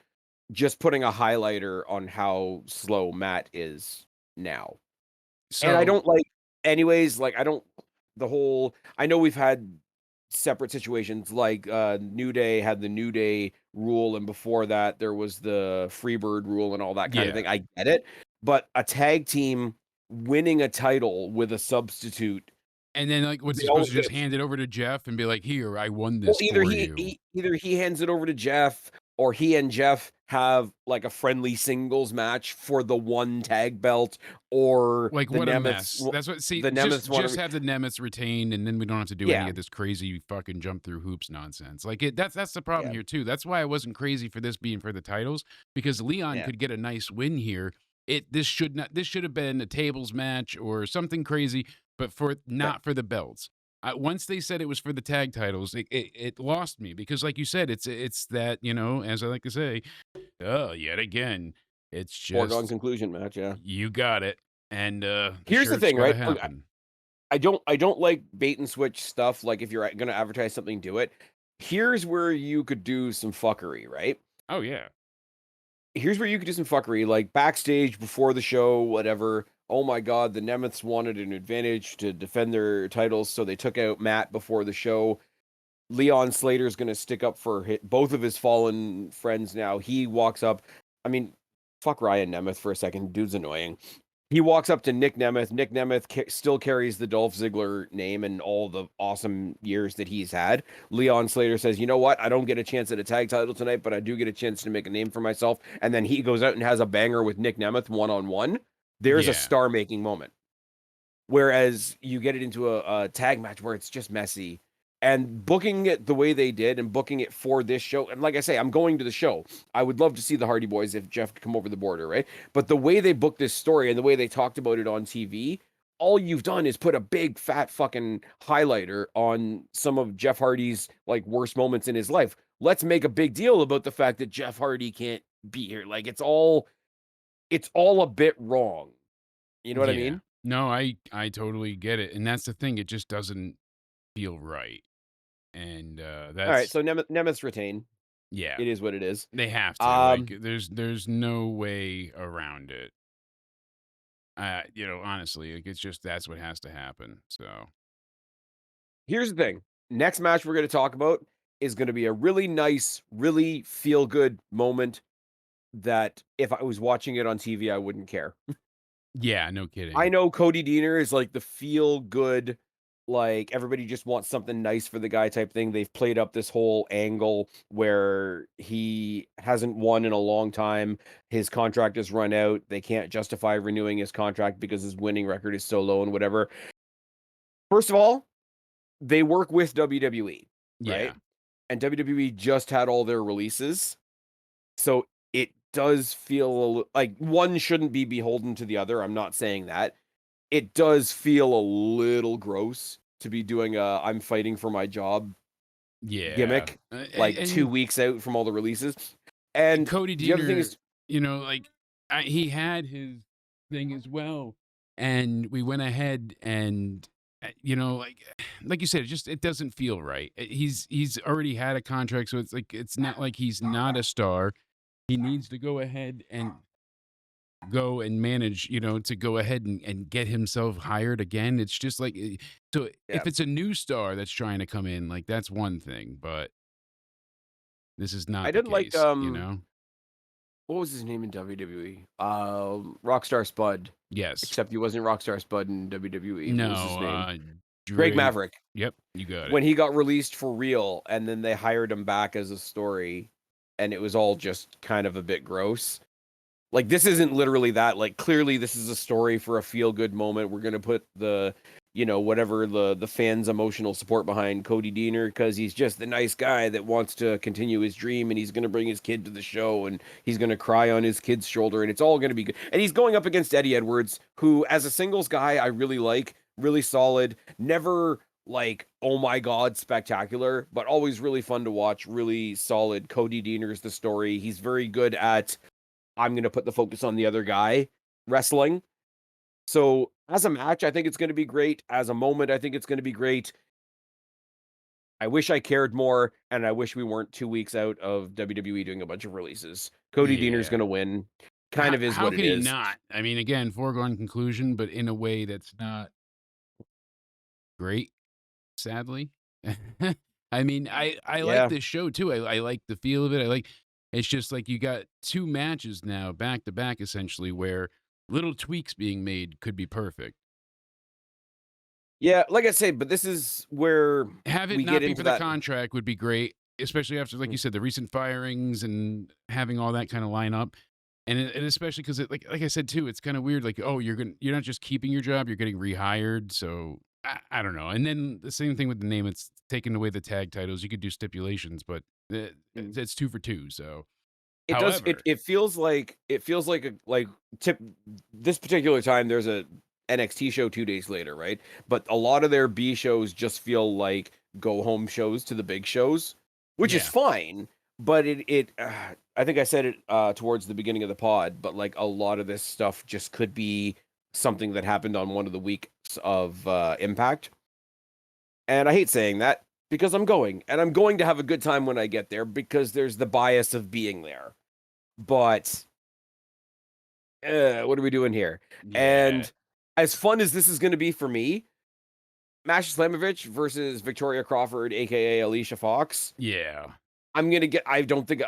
A: just putting a highlighter on how slow Matt is now. And I
B: So
A: don't like anyways, like, I don't the whole I know we've had separate situations, like, New Day had the New Day rule, and before that, there was the Freebird rule and all that kind of
B: yeah.
A: thing, I get it, but a tag team winning a title with a substitute,
B: And then, like, what's he
A: they
B: supposed
A: always
B: to
A: get
B: just hand it over to Jeff and be like, "Here, I won
A: well,
B: this for you."
A: either he hands it over to Jeff, or he and Jeff have, like, a friendly singles match for the one tag belt, or
B: Like,
A: the
B: what a
A: Nemeths
B: mess.
A: w
B: That's what see,
A: the Nemeths
B: just
A: wanna
B: have the Nemetz retained, and then we don't have to do any
A: yeah,
B: of this crazy fucking jump through hoops nonsense. Like, that's the problem
A: yeah,
B: here too. That's why I wasn't crazy for this being for the titles, because Leon
A: yeah,
B: could get a nice win here. This should have been a tables match or something crazy, but
A: yeah.
B: not for the belts. Once they said it was for the tag titles, it lost me because, like you said, it's that, you know, as I like to say, oh, yet again, it's
A: Foregone
B: just
A: conclusion match, yeah.
B: you got it, and,
A: Here's the
B: sure, it's
A: thing,
B: gotta
A: right?
B: happen.
A: I don't like bait and switch stuff, like, if you're gonna advertise something, do it. Here's where you could do some fuckery, right?
B: Oh, yeah.
A: Here's where you could do some fuckery, like, backstage before the show, whatever, "Oh my god, the Nemeths wanted an advantage to defend their titles, so they took out Matt before the show. Leon Slater's gonna stick up for both of his fallen friends now." He walks up. I mean, fuck Ryan Nemeth for a second. Dude's annoying. He walks up to Nick Nemeth. Nick Nemeth still carries the Dolph Ziggler name and all the awesome years that he's had. Leon Slater says, "You know what? I don't get a chance at a tag title tonight, but I do get a chance to make a name for myself." And then he goes out and has a banger with Nick Nemeth one-on-one. There's a
B: Yeah.
A: star-making moment. Whereas you get it into a tag match where it's just messy. And booking it the way they did and booking it for this show, and like I say, I'm going to the show. I would love to see the Hardy Boys if Jeff could come over the border, right? But the way they booked this story and the way they talked about it on TV, all you've done is put a big fat fucking highlighter on some of Jeff Hardy's like worst moments in his life. Let's make a big deal about the fact that Jeff Hardy can't be here. Like it's all a bit wrong. You know what I
B: Yeah.
A: mean?
B: No, I totally get it, and that's the thing, it just doesn't feel right, and,
A: All right,
B: that's
A: so Nemeth's retain.
B: yeah.
A: It is what it is.
B: They have to, like,
A: Um,
B: there's no way around it. Honestly, like, it's just that's what has to happen. So
A: Here's the thing. Next match we're going to talk about is going to be a really nice, really feel good moment that if I was watching it on TV, I wouldn't care.
B: yeah, no
A: I
B: kidding.
A: know Cody Deaner is like the feel good, like everybody just wants something nice for the guy type thing. They've played up this whole angle where he hasn't won in a long time. His contract has run out. They can't justify renewing his contract because his winning record is so low and whatever. First of all, they work with WWE, right?
B: Yeah,
A: And WWE just had all their releases. So it does feel like one shouldn't be beholden to the other. I'm not saying that. It does feel a little gross to be doing a I'm fighting for my job
B: yeah,
A: gimmick like 2
B: and
A: weeks out from all the releases. And
B: Cody
A: the other thing
B: Deaner,
A: is
B: like he had his thing as well, and we went ahead and like you said, it doesn't feel right. He's already had a contract, so it's like it's not like he's not a star. He needs to go ahead and go and manage, to go ahead and get himself hired again. It's just like so
A: yeah,
B: if it's a new star that's trying to come in, like that's one thing, but this is
A: I
B: not the
A: didn't like
B: case.
A: what was his name in WWE? Rockstar Spud.
B: Yes.
A: Except he wasn't Rockstar Spud in WWE. What was his
B: No,
A: name? Drake
B: Drake.
A: Maverick.
B: Yep, you got it.
A: When he got released for real and then they hired him back as a story and it was all just kind of a bit gross. Like this isn't literally that. Like clearly this is a story for a feel good moment. We're gonna put the whatever the fans' emotional support behind Cody Deaner because he's just the nice guy that wants to continue his dream and he's gonna bring his kid to the show and he's gonna cry on his kid's shoulder and it's all gonna be good. And he's going up against Eddie Edwards, who as a singles guy I really like, really solid, never like oh my god spectacular, but always really fun to watch, really solid. Cody Deaner's the story. He's very good at I'm going to put the focus on the other guy wrestling. So, as a match, I think it's going to be great. As a moment, I think it's going to be great. I wish I cared more, and I wish we weren't 2 weeks out of WWE doing a bunch of releases. Cody Deaner's
B: Yeah.
A: going to win. Kind
B: How
A: of is
B: how
A: what it
B: can he
A: is.
B: not? I mean, again, foregone conclusion, but in a way that's not great, sadly. I mean, I like
A: Yeah.
B: this show too. I like the feel of it. It's just like you got two matches now back to back essentially where little tweaks being made could be perfect.
A: Yeah, like I say, but this is where
B: Have it
A: we get
B: not be
A: into
B: for the
A: that.
B: contract would be great, especially after, like you said, the recent firings and having all that kind of line up. And especially because like I said too, it's kind of weird. Like, oh, you're not just keeping your job, you're getting rehired. So I don't know. And then the same thing with the name. It's taking away the tag titles. You could do stipulations, but it's 2 for 2. So,
A: It does
B: however,
A: it feels like a like tip this particular time there's a NXT show 2 days later, right? But a lot of their B shows just feel like go home shows to the big shows, which is
B: yeah,
A: fine, but I think I said it towards the beginning of the pod, but like a lot of this stuff just could be something that happened on one of the weeks of Impact. And I hate saying that because I'm going and I'm going to have a good time when I get there because there's the bias of being there. But what are we doing here?
B: yeah,
A: And as fun as this is going to be for me, Masha Slamovich versus Victoria Crawford, aka Alicia Fox.
B: yeah.
A: I'm gonna get. I don't think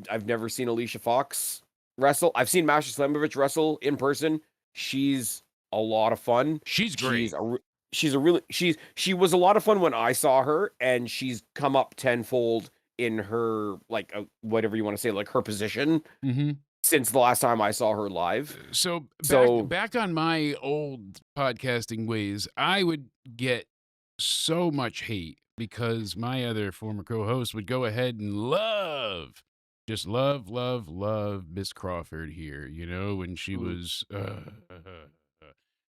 A: I've never seen Alicia Fox wrestle. I've seen Masha Slamovich wrestle in person. She's a lot of fun.
B: She's
A: She's
B: great.
A: a she's a really she was a lot of fun when I saw her, and she's come up tenfold in her like whatever you want to say, like her position
B: Hmm.
A: since the last time I saw her live.
B: So
A: So,
B: back on my old podcasting ways, I would get so much hate because my other former co-host would go ahead and just love Miss Crawford here, when she
A: mm,
B: was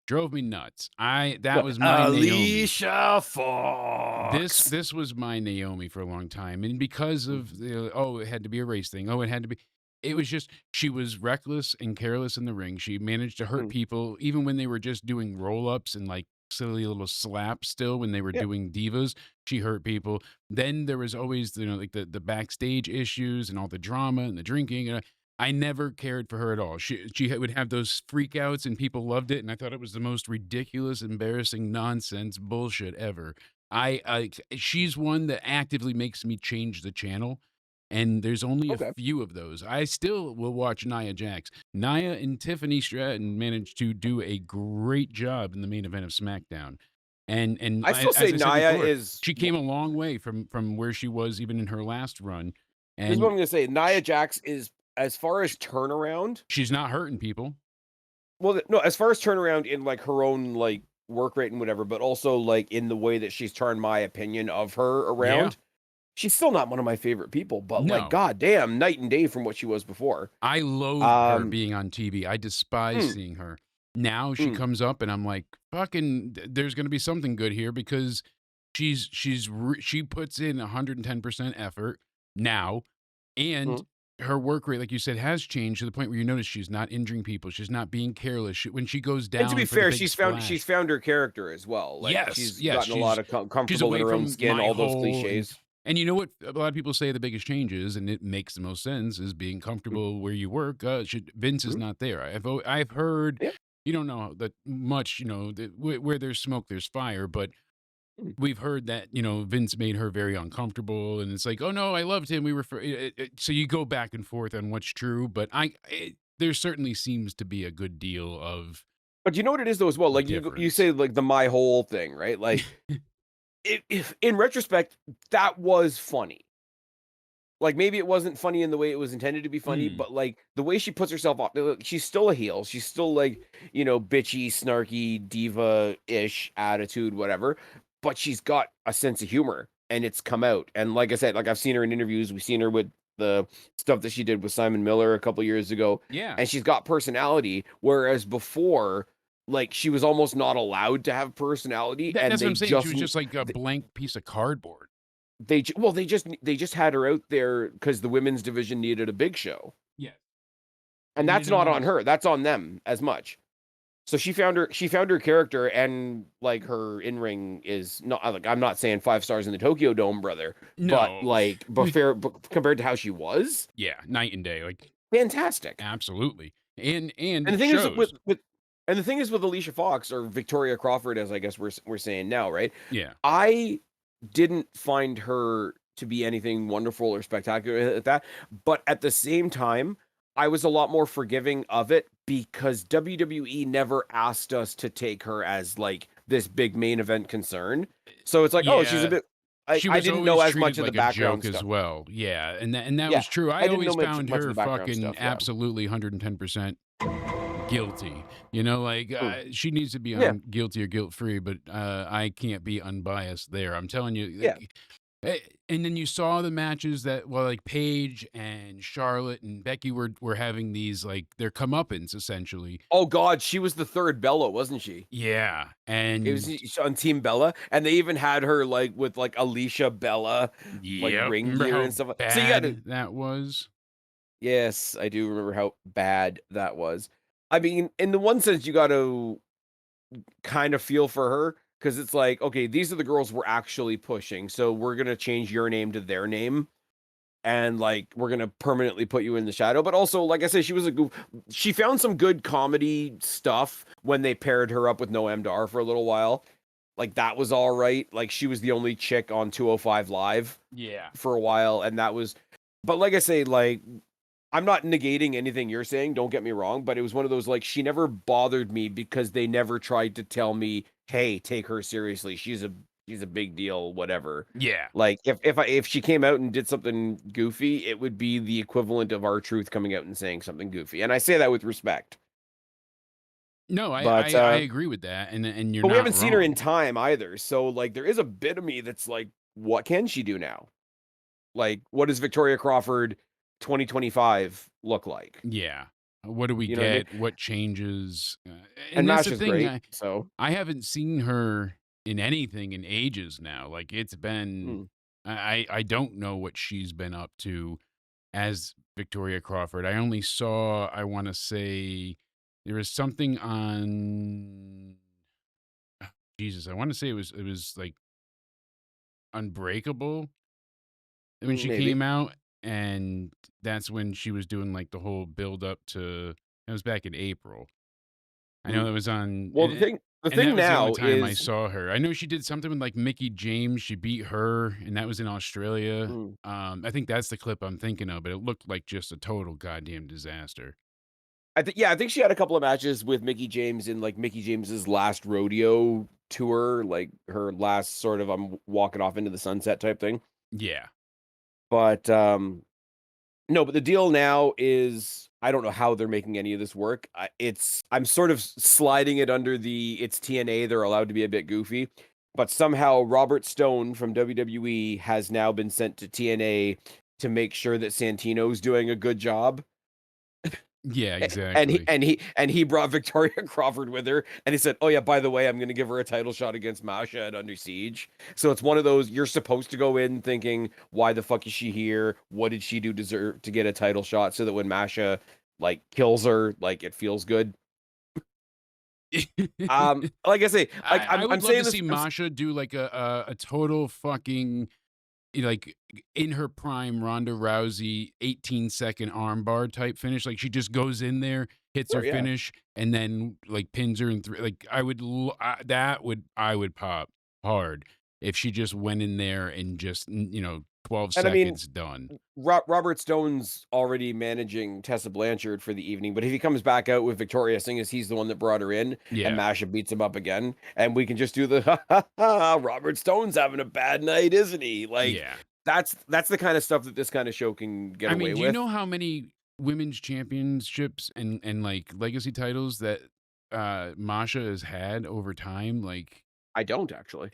B: drove me nuts. I That was my Naomi.
A: Alicia
B: This
A: Fox.
B: this was my Naomi for a long time, and because
A: Mm,
B: of it had to be a race thing. Oh, it had to be. It was just she was reckless and careless in the ring. She managed to hurt
A: mm,
B: people even when they were just doing roll ups and like silly little slaps. Still, when they were
A: yeah,
B: doing divas, she hurt people. Then there was always like the backstage issues and all the drama and the drinking. I never cared for her at all. She would have those freakouts and people loved it, and I thought it was the most ridiculous, embarrassing nonsense bullshit ever. She's one that actively makes me change the channel, and there's only a
A: Okay.
B: few of those. I still will watch Nia Jax. Nia and Tiffany Stratton managed to do a great job in the main event of SmackDown. And
A: I still say
B: as I said
A: Naya
B: before,
A: is
B: she came a long way from where she was even in her last run,
A: this is what
B: and
A: I'm gonna say. Nia
B: sh
A: Jax is as far as turnaround.
B: she's not hurting people.
A: Well, no, as far as turnaround in like her own like work rate and whatever, but also like in the way that she's turned my opinion of her
B: Yeah.
A: around. She's still not one of my favorite people, but like
B: No.
A: goddamn, night and day from what she was before.
B: I loathed her
A: Um,
B: being on TV. I despise
A: mm,
B: seeing her. Now she
A: mm,
B: comes up and I'm like, "Fucking there's gonna be something good here," because she puts in 110% effort now, and
A: mm.
B: her work rate, like you said, has changed to the point where you notice she's not injuring people. She's not being careless. When she goes
A: And to be
B: down for the
A: fair,
B: big
A: she's
B: splash.
A: found her character as well. Like
B: Yes,
A: she's
B: yes,
A: gotten a lot of
B: she's
A: comfortable in
B: away
A: her own
B: from
A: skin.
B: my
A: All those
B: hole,
A: cliches.
B: and you know what a lot of people say the biggest change is, and it makes the most sense, is being
A: Mm,
B: comfortable where you work. Vince is
A: mm,
B: not there. I've heard,
A: yeah.
B: you don't know that much, that where there's smoke, there's fire, but
A: Mm.
B: we've heard that, Vince made her very uncomfortable, and it's like, oh no, I loved him. We were so you go back and forth on what's true, but there certainly seems to be a good deal of
A: But you know what it is though as well. Like you
B: difference.
A: say like the my whole thing, right? Like if in retrospect that was funny. Like, maybe it wasn't funny in the way it was intended to be funny,
B: Mm.
A: but, like, the way she puts herself off she's still a heel. She's still, like, bitchy, snarky, diva-ish attitude, whatever, but she's got a sense of humor, and it's come out, and like I said, like, I've seen her in interviews, we've seen her with the stuff that she did with Simon Miller a couple years ago,
B: Yeah,
A: and she's got personality, whereas before, like, she was almost not allowed to have personality, and
B: that's what
A: they
B: I'm saying. She
A: just
B: was just like a blank piece of cardboard.
A: they just had her out there because the women's division needed a big show,
B: Yeah.
A: and
B: And they
A: that's
B: know
A: not
B: how
A: on
B: to.
A: her, that's on them as much. So she found her character and, like, her in-ring is not like, I'm not saying 5 stars in the Tokyo Dome, brother, but,
B: No.
A: like, but compared to how she was,
B: Yeah, night and day, like,
A: fantastic.
B: absolutely. And
A: And the
B: it
A: thing is
B: shows.
A: with Alicia Fox or Victoria Crawford, as I guess we're saying now, right?
B: Yeah.
A: I didn't find her to be anything wonderful or spectacular at that, but at the same time, I was a lot more forgiving of it because WWE never asked us to take her as, like, this big main event concern. So it's like, "Oh, she's a
B: Yeah,
A: bit." I
B: she
A: I
B: was
A: didn't know
B: always
A: as much
B: treated
A: of the
B: like a
A: background
B: joke as
A: stuff.
B: well. Yeah, and that
A: Yeah,
B: was true.
A: I
B: I
A: didn't know
B: always
A: much
B: found
A: much of
B: her
A: the background
B: fucking
A: stuff, yeah.
B: absolutely 110% guilty. Like,
A: Mm,
B: she needs to be
A: yeah,
B: on guilty or guilt free, but I can't be unbiased there. I'm telling you,
A: yeah.
B: and then you saw the matches that, well, like Paige and Charlotte and Becky were having these, like, their comeuppance essentially.
A: Oh god, she was the 3rd Bella, wasn't she?
B: Yeah,
A: It was
B: and
A: on Team Bella, and they even had her, like, with, like, Alicia Bella, like,
B: yep,
A: ring
B: remember
A: gear
B: how
A: and stuff so you gotta.
B: bad that was?
A: Yes, I do remember how bad that was. I mean, in the one sense, you gotta kind of feel for her because it's like, "Okay, these are the girls we're actually pushing, so we're gonna change your name to their name, and, like, we're gonna permanently put you in the shadow," but also, like I said, she found some good comedy stuff when they paired her up with Noam Dar for a little while. Like, that was alright, like, she was the only chick on 205 Live
B: Yeah.
A: for a while, and that was but like I say, like, I'm not negating anything you're saying, don't get me wrong, but it was one of those, like, she never bothered me because they never tried to tell me, "Hey, take her seriously. She's a big deal, whatever."
B: Yeah.
A: Like, if she came out and did something goofy, it would be the equivalent of R-Truth coming out and saying something goofy, and I say that with respect.
B: No, I
A: But,
B: I I agree with that, and you're
A: but we
B: not
A: haven't seen her in
B: wrong.
A: time either, so, like, there is a bit of me that's like, "What can she do now?" Like, what does Victoria Crawford 2025 look like?
B: Yeah. What do we
A: You know what I mean?
B: get? What changes?
A: And
B: And that's
A: MASH
B: the
A: is
B: thing,
A: great, so
B: I haven't seen her in anything in ages now, like, it's been
A: mm,
B: I don't know what she's been up to as Victoria Crawford. I only saw, I wanna say there was something on Jesus, I wanna say it was, like, Unbreakable when she
A: maybe.
B: came out, and that's when she was doing like the whole build up to. It was back in April. I know
A: Mhm.
B: that was on,
A: Well, the
B: and that
A: thing
B: was the only
A: now
B: time I
A: is
B: saw her. I know she did something with like Mickey James. She beat her, and that was in Australia.
A: mm,
B: I think that's the clip I'm thinking of, but it looked like just a total goddamn disaster.
A: I think she had a couple of matches with Mickey James in, like, Mickey James's last rodeo tour, like, her last sort of I'm walking off into the sunset type thing.
B: Yeah.
A: But, no, but the deal now is I don't know how they're making any of this work. I'm sort of sliding it under the it's TNA, they're allowed to be a bit goofy, but somehow Robert Stone from WWE has now been sent to TNA to make sure that Santino's doing a good job.
B: Yeah,
A: And he
B: exactly.
A: and he and he brought Victoria Crawford with her, and he said, "Oh yeah, by the way, I'm going to give her a title shot against Masha at Under Siege." So it's one of those you're supposed to go in thinking, "Why the fuck is she here? What did she do deserve to get a title shot?" So that when Masha like kills her, like it feels good. Like I say, like
B: I
A: I'm
B: would love
A: saying
B: to
A: this.
B: see Masha do like a total fucking, like, in her prime Ronda Rousey 18-second armbar type finish. Like she just goes in there, hits her
A: Sure, yeah.
B: finish, and then like pins her in three. Like I would pop hard if she just went in there and just 12
A: And I mean,
B: seconds done.
A: Robert Stone's already managing Tessa Blanchard for the evening, but if he comes back out with Victoria, seeing as he's the one that brought her in, and
B: Yeah,
A: Masha beats him up again, and we can just do the Robert Stone's having a bad night, isn't he? Like
B: yeah.
A: that's the kind of stuff that this kind of show can get
B: I mean,
A: away
B: do you
A: with.
B: know how many women's championships and like legacy titles that Masha has had over time? Like
A: I don't actually.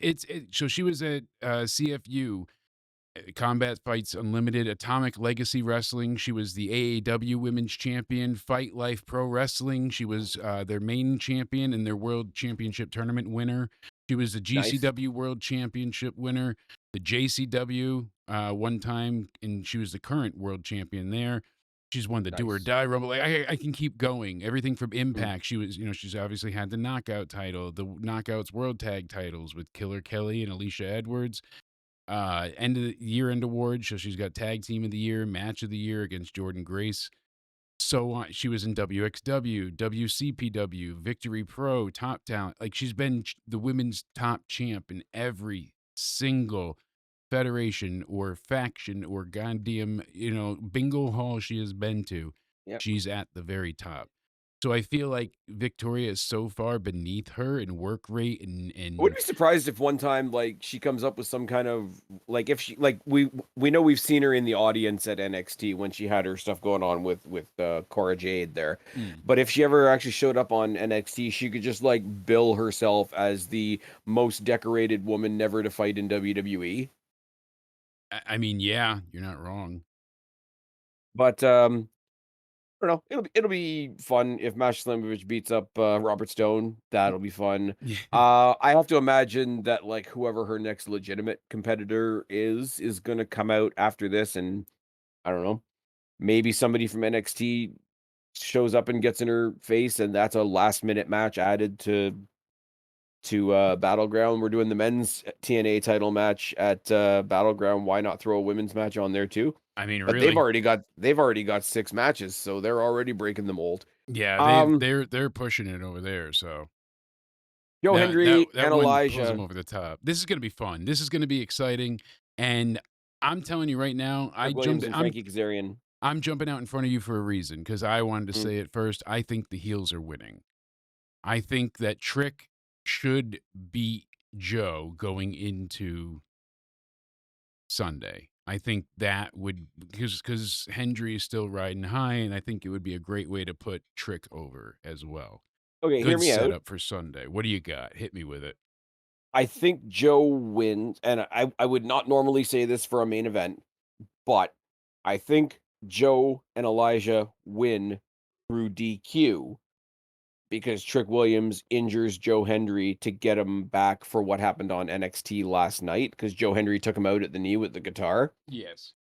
B: so she was at CFU, Combat Fights Unlimited, Atomic Legacy Wrestling. She was the AAW Women's Champion, Fight Life Pro Wrestling. She was their main champion and their World Championship tournament winner. She was the
A: Nice,
B: GCW World Championship winner, the JCW one time, and she was the current world champion there. She's won the Do or
A: nice.
B: Die Rumble. Like, I can keep going. Everything from
A: Mm,
B: Impact. She was, she's obviously had the Knockout title, the Knockouts World Tag titles with Killer Kelly and Alicia Edwards, end of the year end award. So she's got tag team of the year, match of the year against Jordan Grace. So on. She was in WXW, WCPW, Victory Pro, Top Talent. Like she's been the women's top champ in every single federation or faction or goddamn, bingo hall she has been to.
A: yep.
B: She's at the very top. So I feel like Victoria is so far beneath her in work rate
A: I wouldn't be surprised if one time, like, she comes up with some kind of like if she like we know we've seen her in the audience at NXT when she had her stuff going on with Cora Jade there.
B: Mm.
A: But if she ever actually showed up on NXT, she could just like bill herself as the most decorated woman never to fight in WWE.
B: I mean, yeah, you're not wrong.
A: But I don't know. It'll be fun if Mash Slamovich beats up Robert Stone. That'll be fun.
B: Yeah.
A: I have to imagine that like whoever her next legitimate competitor is gonna come out after this, and I don't know. Maybe somebody from NXT shows up and gets in her face, and that's a last minute match added to Battleground. We're doing the men's TNA title match at Battleground. Why not throw a women's match on there too?
B: I mean,
A: But
B: really.
A: they've already got 6 matches, so they're already breaking the mold.
B: Yeah,
A: Um,
B: they're pushing it over there, so
A: Joe
B: that that
A: Hendry
B: that
A: and
B: one pulls them
A: Elijah,
B: over the top. This is gonna be fun. This is gonna be exciting, and I'm telling you right now,
A: Trick Williams, and Frankie Kazarian.
B: I'm jumping out in front of you for a reason because I wanted to
A: Mm,
B: say it first. I think the heels are winning. I think that Trick should beat Joe going into Sunday. I think that would because Hendry is still riding high, and I think it would be a great way to put Trick over as well.
A: okay, hear
B: Good
A: me out.
B: setup for Sunday. What do you got? Hit me with it.
A: I think Joe wins, and I would not normally say this for a main event, but I think Joe and Elijah win through DQ because Trick Williams injures Joe Hendry to get him back for what happened on NXT last night because Joe Hendry took him out at the knee with the guitar.
B: Yes.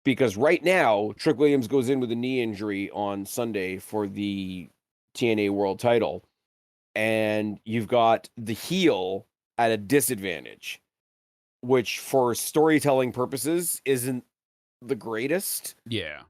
A: Because right now, Trick Williams goes in with a knee injury on Sunday for the TNA World title, and you've got the heel at a disadvantage, which for storytelling purposes isn't the greatest.
B: Yeah.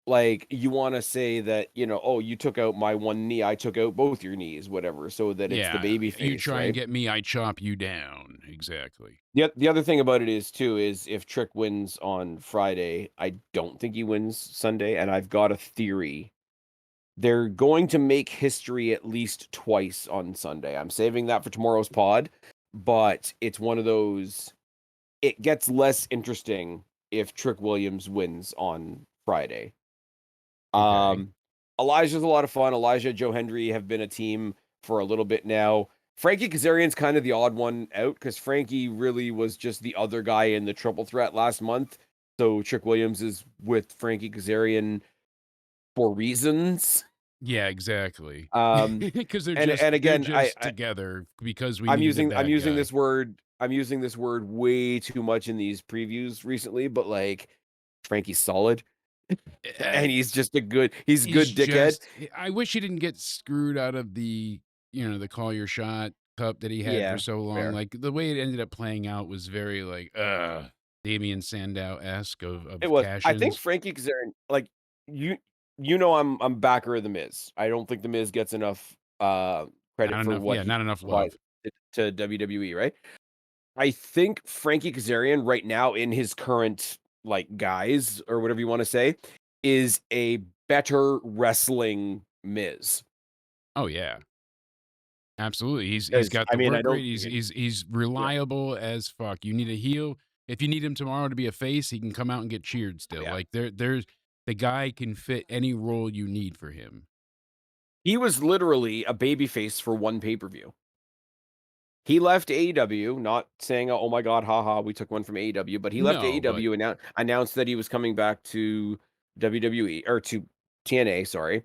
A: Like, you wanna say that, "Oh, you took out my one knee, I took out both your knees," whatever, so that it's the
B: Yeah.
A: baby
B: You
A: face,
B: try and
A: right?
B: get me, I chop you down. Exactly.
A: The other thing about it is too, is if Trick wins on Friday, I don't think he wins Sunday, and I've got a theory. They're going to make history at least twice on Sunday. I'm saving that for tomorrow's pod, but it's one of those it gets less interesting if Trick Williams wins on Friday.
B: Okay.
A: Um, Elijah's a lot of fun. Elijah, Joe Hendry have been a team for a little bit now. Frankie Kazarian's kind of the odd one out because Frankie really was just the other guy in the triple threat last month. So Trick Williams is with Frankie Kazarian for reasons.
B: Yeah, exactly.
A: Um,
B: Because
A: and
B: they're
A: again,
B: just together because we
A: I'm
B: need a
A: using
B: bad guy.
A: I'm using this word way too much in these previews recently, but like Frankie's solid
B: Uh,
A: and he's
B: he's
A: good dickhead.
B: just I wish he didn't get screwed out of the call your shot cup that he had for
A: Yeah,
B: so long.
A: fair.
B: Like, the way it ended up playing out was very, like, Damian Sandow-esque
A: It
B: of
A: was. I think
B: cash-ins.
A: Frankie Kazarian, like you, I'm backer of the Miz. I don't think the Miz gets enough
B: Not
A: credit for
B: enough
A: what
B: yeah,
A: he
B: not enough
A: provided
B: love.
A: to WWE, right? I think Frankie Kazarian right now in his current like guise or whatever you want to say is a better wrestling Miz.
B: Oh, yeah. Absolutely. He's
A: Because
B: got
A: I
B: the
A: mean, I
B: work rate.
A: don't think it.
B: He's
A: Yeah.
B: reliable as fuck. You need a heel. If you need him tomorrow to be a face, he can come out and get cheered
A: Oh
B: still.
A: yeah.
B: Like, there's the guy can fit any role you need for him.
A: He was literally a babyface for one pay-per-view. He left AEW, not saying, "Oh my god, haha, we took one from AEW," but he left
B: No, but
A: AEW and announced that he was coming back to WWE or to TNA, sorry.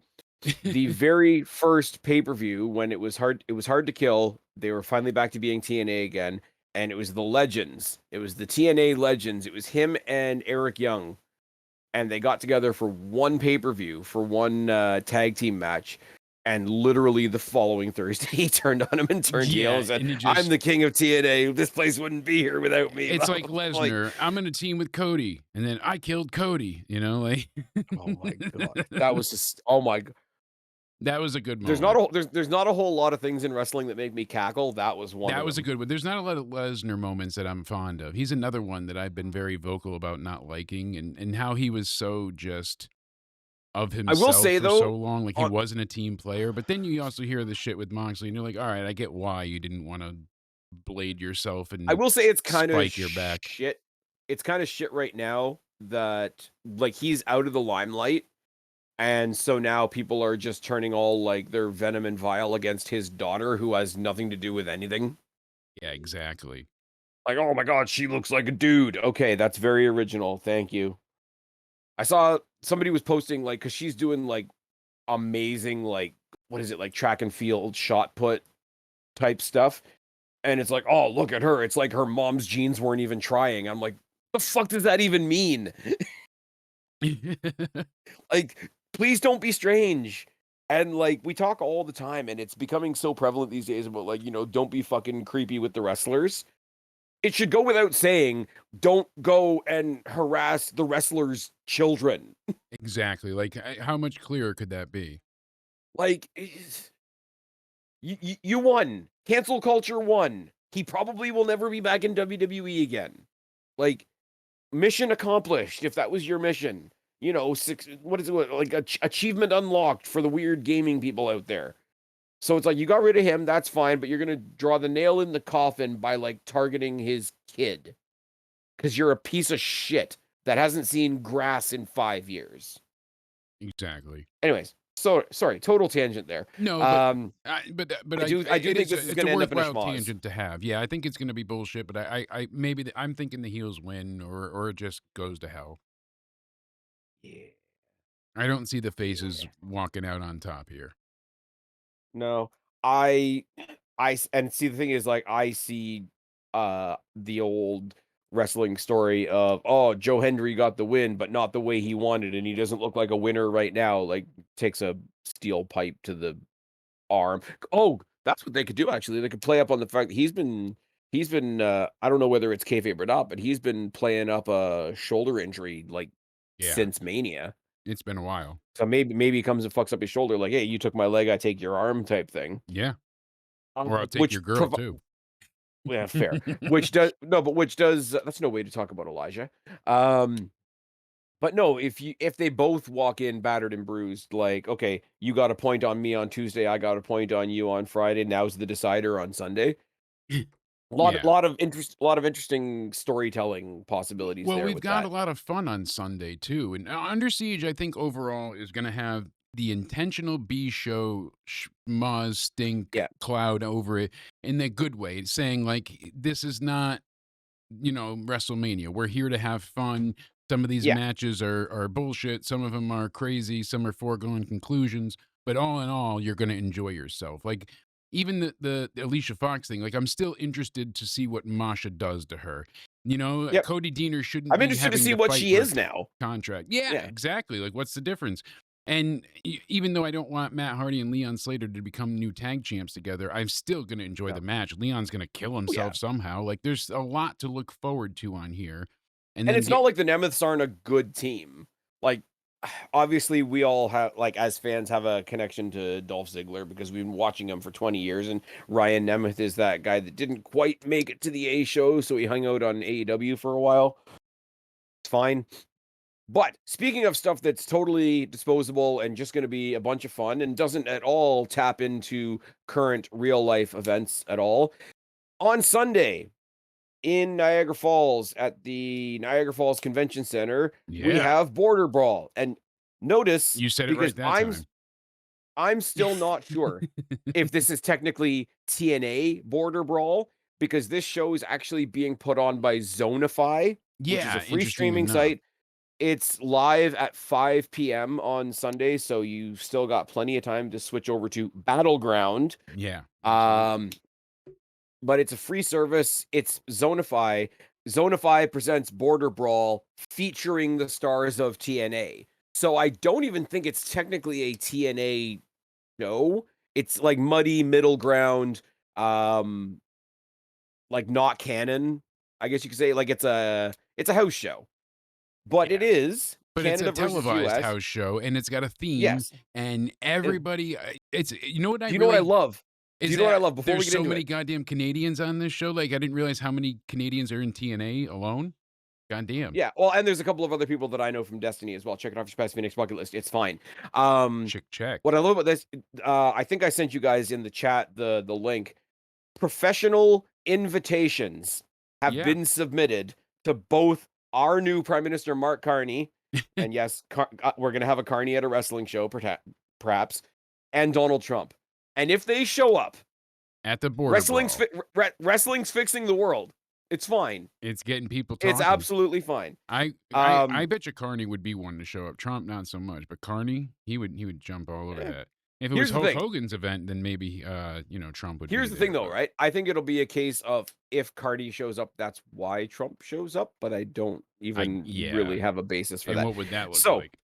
A: The very first pay-per-view when it was hard to kill, they were finally back to being TNA again, and it was the Legends. It was the TNA Legends. It was him and Eric Young, and they got together for one pay-per-view for one tag team match. And literally the following Thursday, he turned on him and turned heel
B: yeah,
A: and said,
B: and he
A: "I'm
B: just
A: the king of TNA. This place wouldn't be here without me."
B: it's like
A: Like,
B: Lesnar. I'm in a team with Cody, and then I killed Cody. Like
A: oh my god, that was just oh my.
B: that was a good moment.
A: There's not a whole lot of things in wrestling that make me cackle. That was one of
B: That was a
A: them.
B: good one. There's not a lot of Lesnar moments that I'm fond of. He's another one that I've been very vocal about not liking, and how he was so just of
A: I will
B: himself
A: say
B: for so
A: though,
B: long, like he
A: on
B: wasn't a team player. But then you also hear the shit with Moxley, and you're like, all right, I get why you didn't want to blade yourself
A: I
B: and
A: will say it's kind of
B: spike your back.
A: shit. It's kind of shit right now that like he's out of the limelight. And so now people are just turning all like their venom and vile against his daughter, who has nothing to do with anything.
B: Yeah, exactly.
A: Like, oh my god, she looks like a dude. Okay, that's very original. Thank you. I saw somebody was posting like because she's doing like amazing like what is it like track and field shot put type stuff, and it's like, oh look at her. It's like her mom's genes weren't even trying. I'm like, the fuck does that even mean? Like, please don't be strange. And like we talk all the time, and it's becoming so prevalent these days about like, don't be fucking creepy with the wrestlers. It should go without saying, don't go and harass the wrestlers' children.
B: Exactly. Like, how much clearer could that be?
A: Like, you won. Cancel culture won. He probably will never be back in WWE again. Like, mission accomplished if that was your mission. What is it like achievement unlocked for the weird gaming people out there. So it's like you got rid of him, that's fine, but you're gonna draw the nail in the coffin by like targeting his kid because you're a piece of shit that hasn't seen grass in 5 years.
B: Exactly.
A: Anyways, so sorry, total tangent there.
B: No, but
A: Um,
B: but
A: I do
B: it
A: think
B: is
A: this is
B: it's a
A: gonna end up in a
B: worthwhile
A: schmoz.
B: tangent to have. Yeah, I think it's gonna be bullshit, but I maybe I'm thinking the heels win or it just goes to hell.
A: Yeah,
B: I don't see the faces
A: yeah.
B: walking out on top here.
A: No, I and see the thing is like I see the old wrestling story of oh Joe Hendry got the win but not the way he wanted and he doesn't look like a winner right now like takes a steel pipe to the arm. Oh, that's what they could do actually. They could play up on the fact that he's been I don't know whether it's kayfabe or not, but he's been playing up a shoulder injury like
B: Yeah,
A: since Mania.
B: it's been a while.
A: So maybe he comes and fucks up his shoulder like, "Hey, you took my leg, I take your arm," type thing.
B: Yeah, or I'll take
A: Which
B: your girl
A: provi
B: too.
A: yeah, fair. Which does no, but which does that's no way to talk about Elijah. Um, but no, if they both walk in battered and bruised, like, okay, you got a point on me on Tuesday, I got a point on you on Friday, now's the decider on Sunday.
B: Yeah.
A: A lot of interesting storytelling possibilities
B: Well,
A: there
B: we've
A: with
B: got a
A: that.
B: lot of fun on Sunday too, and Under Siege, I think overall is going to have the intentional B show schmuzz stink
A: Yeah.
B: cloud over it in a good way, saying like this is not WrestleMania. We're here to have fun. Some of these
A: Yeah.
B: matches are bullshit. Some of them are crazy. Some are foregone conclusions. But all in all, you're going to enjoy yourself. Like even the Alicia Fox thing. Like I'm still interested to see what Masha does to her.
A: Yep.
B: Cody Deaner shouldn't
A: I'm
B: be
A: interested to
B: having
A: see
B: to
A: what
B: fight
A: she
B: for a
A: is now.
B: contract. Yeah,
A: Yeah.
B: exactly. Like what's the difference? And even though I don't want Matt Hardy and Leon Slater to become new tag champs together, I'm still going to enjoy
A: No.
B: the match. Leon's going to kill
A: Oh, yeah.
B: himself somehow. Like there's a lot to look forward to on here. And
A: And
B: then
A: it's not like the Nemeths aren't a good team. Like, obviously, we all have, like, as fans, have a connection to Dolph Ziggler because we've been watching him for 20 years, and Ryan Nemeth is that guy that didn't quite make it to the A show, so he hung out on AEW for a while. It's fine. But speaking of stuff that's totally disposable and just going to be a bunch of fun and doesn't at all tap into current real life events at all, on Sunday, in Niagara Falls at the Niagara Falls Convention Center, we
B: yeah,
A: have Border Brawl. And notice,
B: you said it
A: because
B: right that time.
A: I'm still not sure if this is technically TNA Border Brawl, because this show is actually being put on by Zonify, which is a
B: Yeah,
A: free
B: interesting
A: streaming
B: enough.
A: site. It's live at 5 p.m. on Sunday, so you still got plenty of time to switch over to Battleground.
B: Yeah, absolutely.
A: Um, but it's a free service. It's Zonify. Zonify presents Border Brawl featuring the stars of TNA. So I don't even think it's technically a TNA show. It's like muddy middle ground, um, like not canon. I guess you could say like it's a house show, but it
B: Yeah.
A: is
B: But it's a
A: Canada versus
B: televised
A: US.
B: house show and it's got a theme
A: Yes.
B: and
A: And
B: everybody it's you know what I
A: do you know what I
B: really
A: love? Do
B: is
A: you know what I
B: that
A: love before we
B: there's
A: get
B: so
A: into
B: many
A: it?
B: goddamn Canadians on this show. Like I didn't realize how many Canadians are in TNA alone. Goddamn.
A: Yeah, well, and there's a couple of other people that I know from Destiny as well. Check it off your Spaz Phoenix bucket list. It's fine. Um,
B: Chick check.
A: what I love about this, I think I sent you guys in the chat the link. Professional invitations have
B: Yeah.
A: been submitted to both our new Prime Minister Mark Carney, and yes, we're gonna have a Carney at a wrestling show, perhaps, and Donald Trump. And if they show up,
B: At the border brawl.
A: wrestling's fixing the world. It's fine.
B: It's getting people
A: It's
B: talking.
A: absolutely fine.
B: I bet you Carney would be one to show up. Trump not so much, but Carney, he would jump all over
A: Eh,
B: that. If it was
A: here's the
B: Hulk
A: thing.
B: Hogan's event, then maybe Trump would be
A: Here's the thing
B: there.
A: though,
B: But
A: right? I think it'll be a case of if Cardi shows up, that's why Trump shows up, but I don't even
B: yeah.
A: really have a basis for
B: And
A: that.
B: what would that look
A: So
B: like?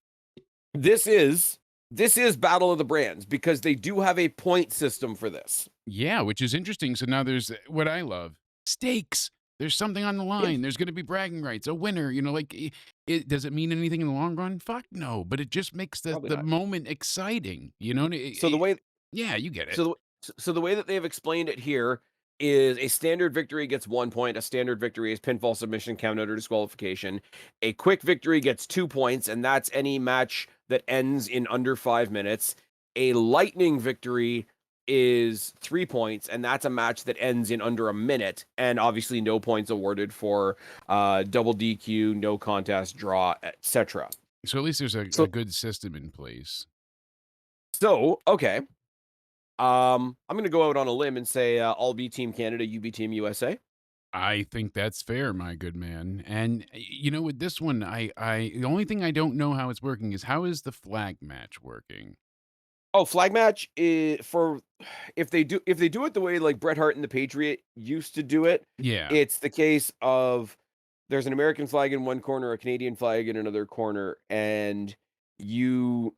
A: this is this is Battle of the Brands because they do have a point system for this.
B: Yeah, which is interesting. So now there's what I love stakes. There's something on the
A: Yeah,
B: line. There's going to be bragging rights, a winner. Does it mean anything in the long run? Fuck no. But it just makes the
A: probably
B: the
A: not.
B: moment exciting.
A: So the way
B: Yeah, you get it.
A: so so the way that they've explained it here is a standard victory gets 1 point, a standard victory is pinfall, submission, count out, or disqualification. A quick victory gets 2 points, and that's any match that ends in under 5 minutes. A lightning victory is 3 points, and that's a match that ends in under a minute. And obviously, no points awarded for double DQ, no contest, draw, etc.
B: So at least there's a
A: So,
B: good system in place.
A: okay. I'm gonna go out on a limb and say I'll be Team Canada, you be Team USA.
B: I think that's fair, my good man. And with this one, I the only thing I don't know how it's working is how is the flag match working?
A: Oh, flag match is for if they do it the way like Bret Hart and the Patriot used to do it,
B: Yeah.
A: it's the case of there's an American flag in one corner, a Canadian flag in another corner, and you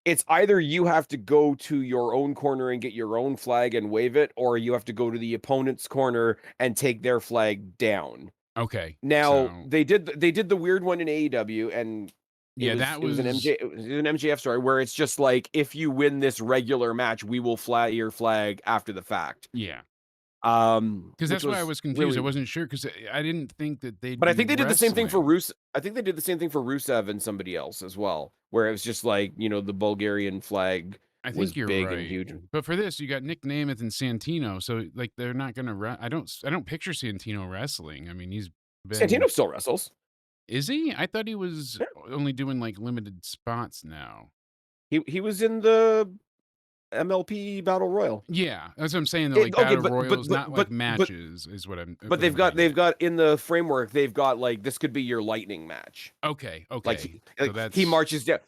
A: it's either you have to go to your own corner and get your own flag and wave it, or you have to go to the opponent's corner and take their flag down.
B: Okay.
A: Now,
B: So,
A: they did the weird one in AEW, and
B: yeah, that
A: it was an
B: was
A: MJF story where it's just like, if you win this regular match, we will fly your flag after the fact.
B: yeah. 'Cause
A: Which
B: that's why I
A: was
B: was confused. I
A: really,
B: wasn't sure 'cause I didn't think that they'd
A: but I
B: be
A: think they did the same thing for
B: wrestling.
A: I think they did the same thing for Rusev and somebody else as well, where it was just like, the Bulgarian flag
B: I
A: was
B: think you're
A: big and
B: right.
A: huge.
B: But for this, you got Nick Nemeth and Santino, so, like, they're not gonna I don't picture Santino wrestling. I mean, he's been
A: Santino still wrestles.
B: is he? I thought he was
A: Yeah.
B: only doing, like, limited spots now.
A: He was in the MLP Battle Royal.
B: Yeah, that's what I'm saying, they're like
A: Okay,
B: battle royals, not like
A: but
B: matches is
A: but
B: what I'm getting
A: they've
B: at.
A: got in the framework, they've got, like, this could be your lightning match.
B: Okay,
A: Like,
B: okay. So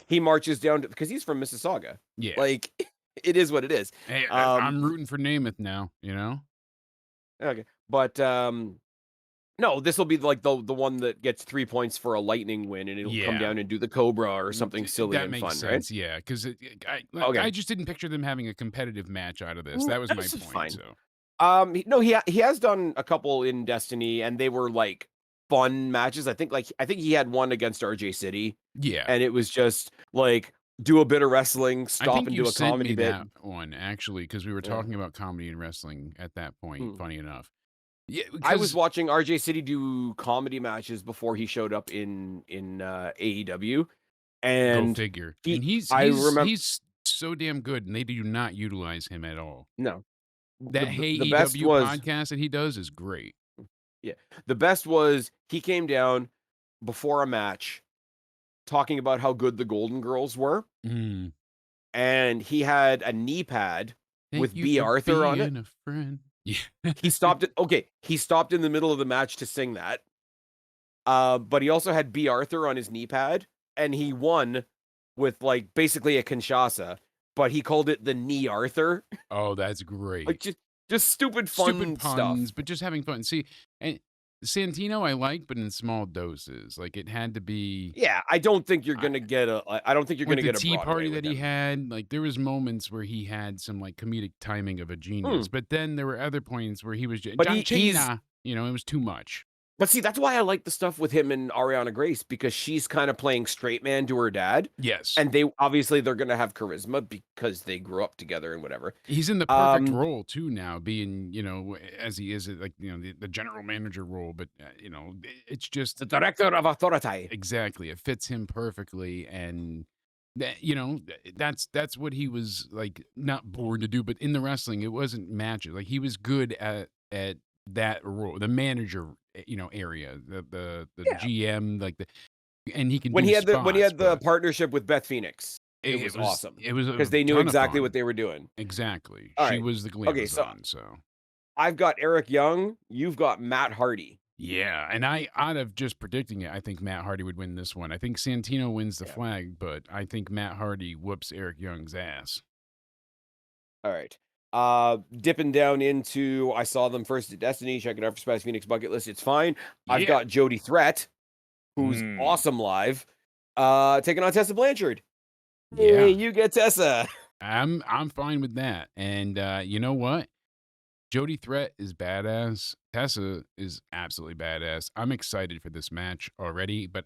A: he marches down to, because he's from Mississauga.
B: yeah.
A: Like, it is what it is.
B: Hey,
A: Um,
B: I'm rooting for Namath now, you know?
A: okay, but, no, this will be like the one that gets 3 points for a lightning win, and it'll come
B: Yeah.
A: down and do the Cobra or something silly
B: That
A: and
B: makes
A: fun, right?
B: sense, yeah, 'cause I
A: Okay.
B: just didn't picture them having a competitive match out of this. That was my
A: This is
B: point,
A: fine.
B: so
A: No, he has done a couple in Destiny, and they were, like, fun matches. I think he had one against RJ City,
B: yeah.
A: and it was just, like, do a bit of wrestling,
B: I
A: stop
B: think
A: and
B: you
A: do a
B: sent
A: comedy
B: me
A: bit.
B: that one actually, because we were
A: Yeah.
B: talking about comedy and wrestling at that point,
A: Hmm.
B: funny enough. Yeah,
A: I was
B: because
A: watching RJ City do comedy matches before he showed up in AEW,
B: go
A: and
B: figure,
A: he
B: and he's
A: I
B: he's
A: remember
B: he's so damn good, and they do not utilize him at all.
A: no.
B: That Hey
A: The best
B: EW
A: was
B: podcast that he does is great.
A: yeah, the best was he came down before a match talking about how good the Golden Girls were,
B: Mm.
A: and he had a knee pad
B: Thank
A: with
B: you
A: B.
B: for
A: Arthur on it.
B: being a friend. Yeah.
A: He stopped in the middle of the match to sing that. But he also had B. Arthur on his knee pad, and he won with, like, basically a Kinshasa, but he called it the knee Arthur.
B: Oh, that's
A: Like,
B: great.
A: just stupid
B: Stupid
A: fun
B: puns,
A: stuff.
B: but just having fun. See, and Santino I like, but in small doses. Like, it had to be
A: Yeah, I don't think you're
B: with
A: gonna
B: the
A: get a
B: tea
A: Broadway
B: party
A: with
B: that he
A: him.
B: had, like, there was moments where he had some, like, comedic timing of a
A: Hmm.
B: genius, but then there were other points where he was
A: But
B: John
A: he's
B: Cena, it was too much.
A: but see, that's why I like the stuff with him and Ariana Grace, because she's kinda playing straight man to her dad,
B: Yes.
A: and they're gonna have charisma because they grew up together and whatever.
B: He's in the perfect
A: Um,
B: role too now, being, as he is, like, the general manager role, but, it's just
A: the director of authority.
B: exactly, it fits him perfectly, and that's what he was, like, not born to do, but in the wrestling, it wasn't magic, like, he was good at that role, the manager, area, the
A: Yeah.
B: GM, like, the and he can do
A: When he
B: spots,
A: had the
B: but
A: partnership with Beth Phoenix, it
B: it
A: was
B: was
A: awesome
B: it was a
A: because they knew
B: ton of
A: exactly what
B: fun.
A: they were doing.
B: Exactly. She
A: Alright.
B: was the
A: Okay, so
B: glamazon, so
A: I've got Eric Young, you've got Matt Hardy.
B: yeah, and out of just predicting it, I think Matt Hardy would win this one. I think Santino wins the
A: Yeah.
B: flag, but I think Matt Hardy whoops Eric Young's ass.
A: Alright. Dipping down into, I saw them first at Destiny, check it out for Spaz Phoenix bucket list, it's fine. I've
B: Yeah.
A: got Jody Threat, who's
B: Mm.
A: awesome live, taking on Tessa Blanchard. Hey,
B: Yeah.
A: you get Tessa.
B: I'm fine with that. And you know what? Jody Threat is badass. Tessa is absolutely badass. I'm excited for this match already, but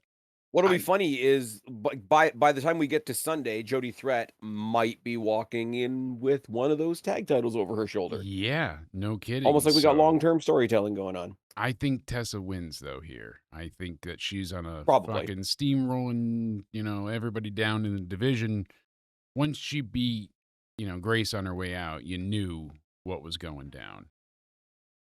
A: What'll be
B: I
A: funny is by the time we get to Sunday, Jody Threat might be walking in with one of those tag titles over her shoulder.
B: yeah, no
A: Almost
B: kidding.
A: like we got
B: So
A: long-term storytelling going on.
B: I think Tessa wins though here. I think that she's on a
A: Probably.
B: fucking steamrolling, everybody down in the division. Once she beat, Grace on her way out, you knew what was going down.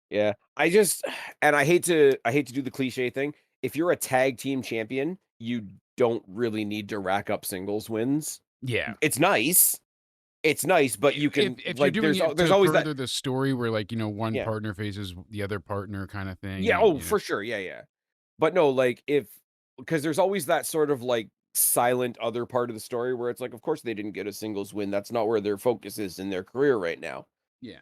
A: Yeah. And I hate to do the cliche thing. If you're a tag team champion, you don't really need to rack up singles wins.
B: Yeah.
A: It's nice. It's nice, but you
B: If
A: can,
B: if you're
A: like,
B: doing it
A: there's
B: to
A: always that.
B: further the story where, like, one
A: Yeah.
B: partner faces the other partner kind of thing,
A: Yeah, oh, for sure. Yeah, yeah. But no, like, if because there's always that sort of, like, silent other part of the story where it's like, of course they didn't get a singles win. That's not where their focus is in their career right now.
B: yeah.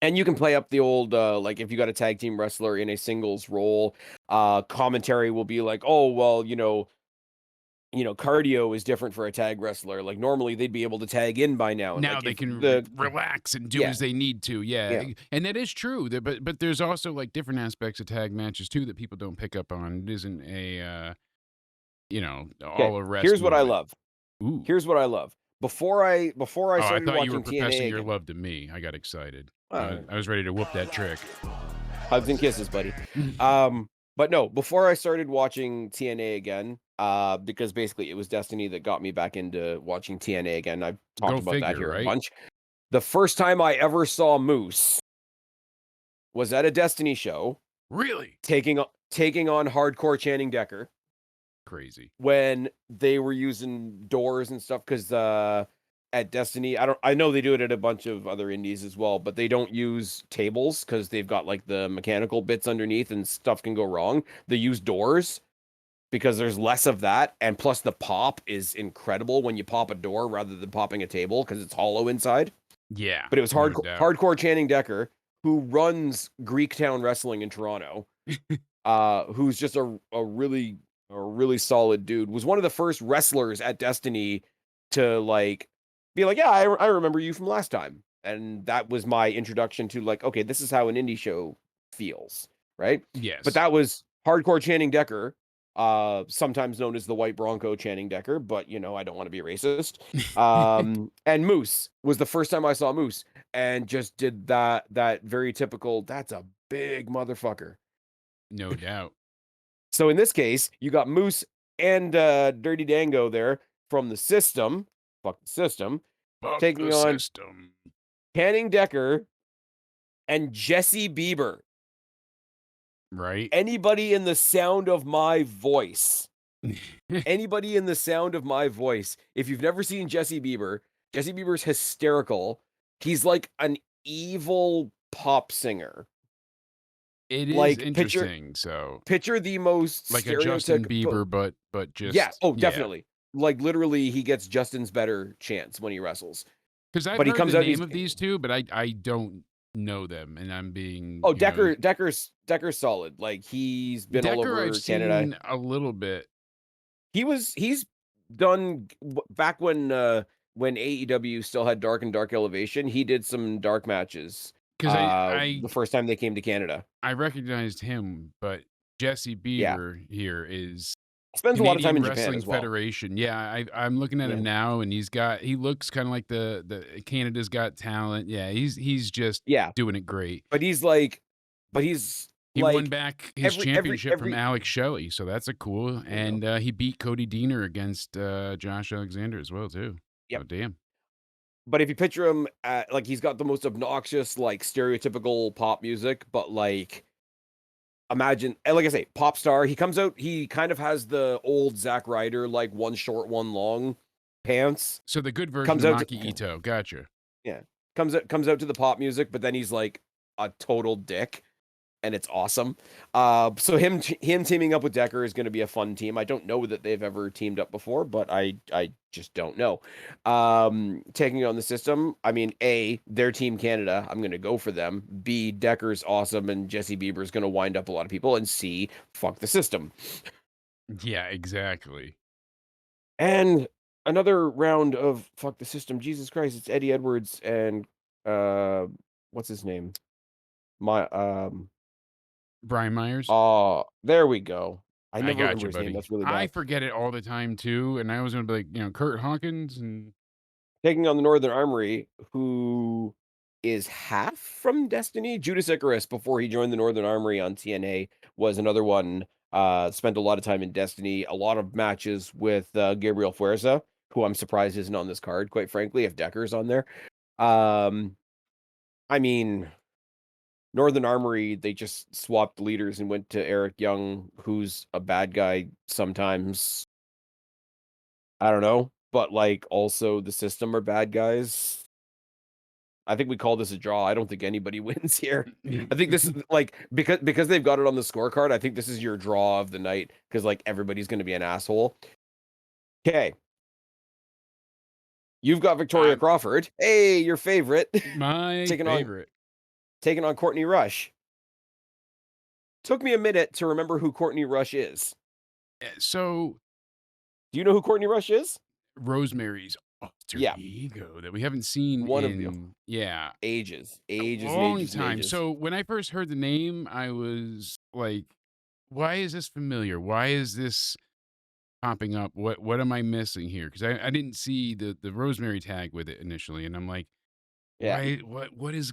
A: And you can play up the old, like, if you got a tag team wrestler in a singles role, commentary will be like, "Oh, well, cardio is different for a tag wrestler. Like normally they'd be able to tag in by now, and
B: Now
A: like
B: they
A: if
B: can
A: the
B: relax and do
A: yeah
B: as they need to, yeah,
A: yeah
B: and that is true, but there's also, like, different aspects of tag matches too that people don't pick up on. It isn't a,
A: okay.
B: all arrest
A: Here's what I
B: moment.
A: love.
B: Ooh.
A: Here's what I love. Before I
B: Oh, I
A: started
B: thought you were
A: watching
B: professing
A: TNA
B: your
A: again.
B: love to me. I got excited.
A: Uh,
B: I was ready to whoop that trick.
A: Hugs and kisses, buddy. But no, before I started watching TNA again, because basically it was Destiny that got me back into watching TNA again. I've talked
B: Go
A: about that
B: figure,
A: here a
B: right?
A: bunch. The first time I ever saw Moose was at a Destiny show
B: Really?
A: taking on Hardcore Channing Decker
B: Crazy.
A: when they were using doors and stuff. Because at Destiny, I know they do it at a bunch of other indies as well, but they don't use tables because they've got like the mechanical bits underneath and stuff can go wrong. They use doors because there's less of that, and plus the pop is incredible when you pop a door rather than popping a table because it's hollow inside.
B: Yeah,
A: But it was
B: no doubt.
A: hardcore Channing Decker, who runs Greektown Wrestling in Toronto, who's just a really solid dude. Was one of the first wrestlers at Destiny to like be like, yeah, I remember you from last time, and that was my introduction to like, okay, this is how an indie show feels, right? But
B: Yes.
A: that was hardcore Channing Decker, sometimes known as the White Bronco Channing Decker, but I don't want to be racist. And Moose was the first time I saw Moose, and just did that very typical. That's a big motherfucker.
B: No doubt.
A: So in this case, you got Moose and Dirty Dango there from the system. Fuck the system.
B: Fuck
A: Taking
B: the
A: on
B: system.
A: Canning Decker and Jesse Bieber.
B: Right?
A: Anybody in the sound of my voice. Anybody in the sound of my voice. If you've never seen Jesse Bieber's hysterical. He's like an evil pop singer.
B: It is
A: Like picture
B: interesting, so
A: picture the most
B: like a Justin
A: stereotypical.
B: Bieber, but
A: Yeah,
B: just
A: oh,
B: yeah.
A: definitely. Like literally he gets Justin's better chance when he wrestles.
B: Because 'Cause I've
A: But he
B: heard
A: comes
B: the
A: out and he's
B: name of these 2, but I don't know them, and I'm being,
A: oh, Decker's solid. Like he's been all
B: Decker I've
A: over Canada.
B: seen a little bit.
A: He's done back when AEW still had Dark Elevation, he did some dark matches
B: 'Cause I
A: the first time they came to Canada.
B: I recognized him, but Jesse
A: Yeah.
B: Bieber here is
A: Spends a lot of time
B: Canadian
A: in Japan
B: Wrestling
A: as well.
B: Federation. Yeah, I'm looking at
A: Yeah.
B: him now, and he looks kinda like the Canada's Got Talent. Yeah, he's just
A: Yeah.
B: doing it great.
A: But he's like but he's
B: He won
A: like
B: back his
A: every every
B: championship from
A: every
B: Alex Shelley, so that's a cool
A: there you go.
B: and, he beat Cody Deaner against, Josh Alexander as well too.
A: Yep.
B: Oh, damn.
A: But if you picture him at like he's got the most obnoxious, like stereotypical pop music, but like imagine and like I say, pop star, he comes out, he kind of has the old Zack Ryder, like one short, one long pants.
B: So the good version
A: Comes
B: of
A: out to
B: Maki Ito, gotcha.
A: yeah. Comes out to the pop music, but then he's like a total dick. And it's awesome. So him teaming up with Decker is going to be a fun team. I don't know that they've ever teamed up before, but I just don't know. Taking on the system, I mean, A, their team Canada, I'm going to go for them. B, Decker's awesome, and Jesse Bieber's going to wind up a lot of people. And C, fuck the system.
B: Yeah, exactly.
A: And another round of fuck the system. Jesus Christ, it's Eddie Edwards and uh, what's his name? My
B: Brian Myers?
A: oh, there we go. I
B: I
A: never remember
B: gotcha,
A: his name.
B: buddy.
A: That's really
B: I
A: bad.
B: forget it all the time too, and I was gonna be like, Kurt Hawkins and
A: Taking on the Northern Armory, who is half from Destiny. Judas Icarus, before he joined the Northern Armory on TNA, was another one. Spent a lot of time in Destiny, a lot of matches with Gabriel Fuerza, who I'm surprised isn't on this card, quite frankly, if Decker's on there. Um, I mean, Northern Armory, they just swapped leaders and went to Eric Young, who's a bad guy sometimes. I don't know, but like also the system are bad guys. I think we call this a draw. I don't think anybody wins here. I think this is like because they've got it on the scorecard. I think this is your draw of the night because like everybody's going to be an asshole. Okay, you've got Victoria
B: I'm
A: Crawford. Hey, your favorite,
B: my
A: taking on
B: favorite.
A: taking on Courtney Rush. Took me a minute to remember who Courtney Rush is.
B: So
A: Do you know who Courtney Rush is?
B: Rosemary's alter
A: Yeah,
B: ego that we haven't seen
A: one of the
B: in yeah,
A: ages,
B: a
A: ages and
B: long
A: ages and
B: time.
A: ages.
B: So when I first heard the name, I was like, "Why is this familiar? Why is this popping up? What am I missing here?" Because I didn't see the Rosemary tag with it initially, and I'm like,
A: Yeah.
B: "Why? What is?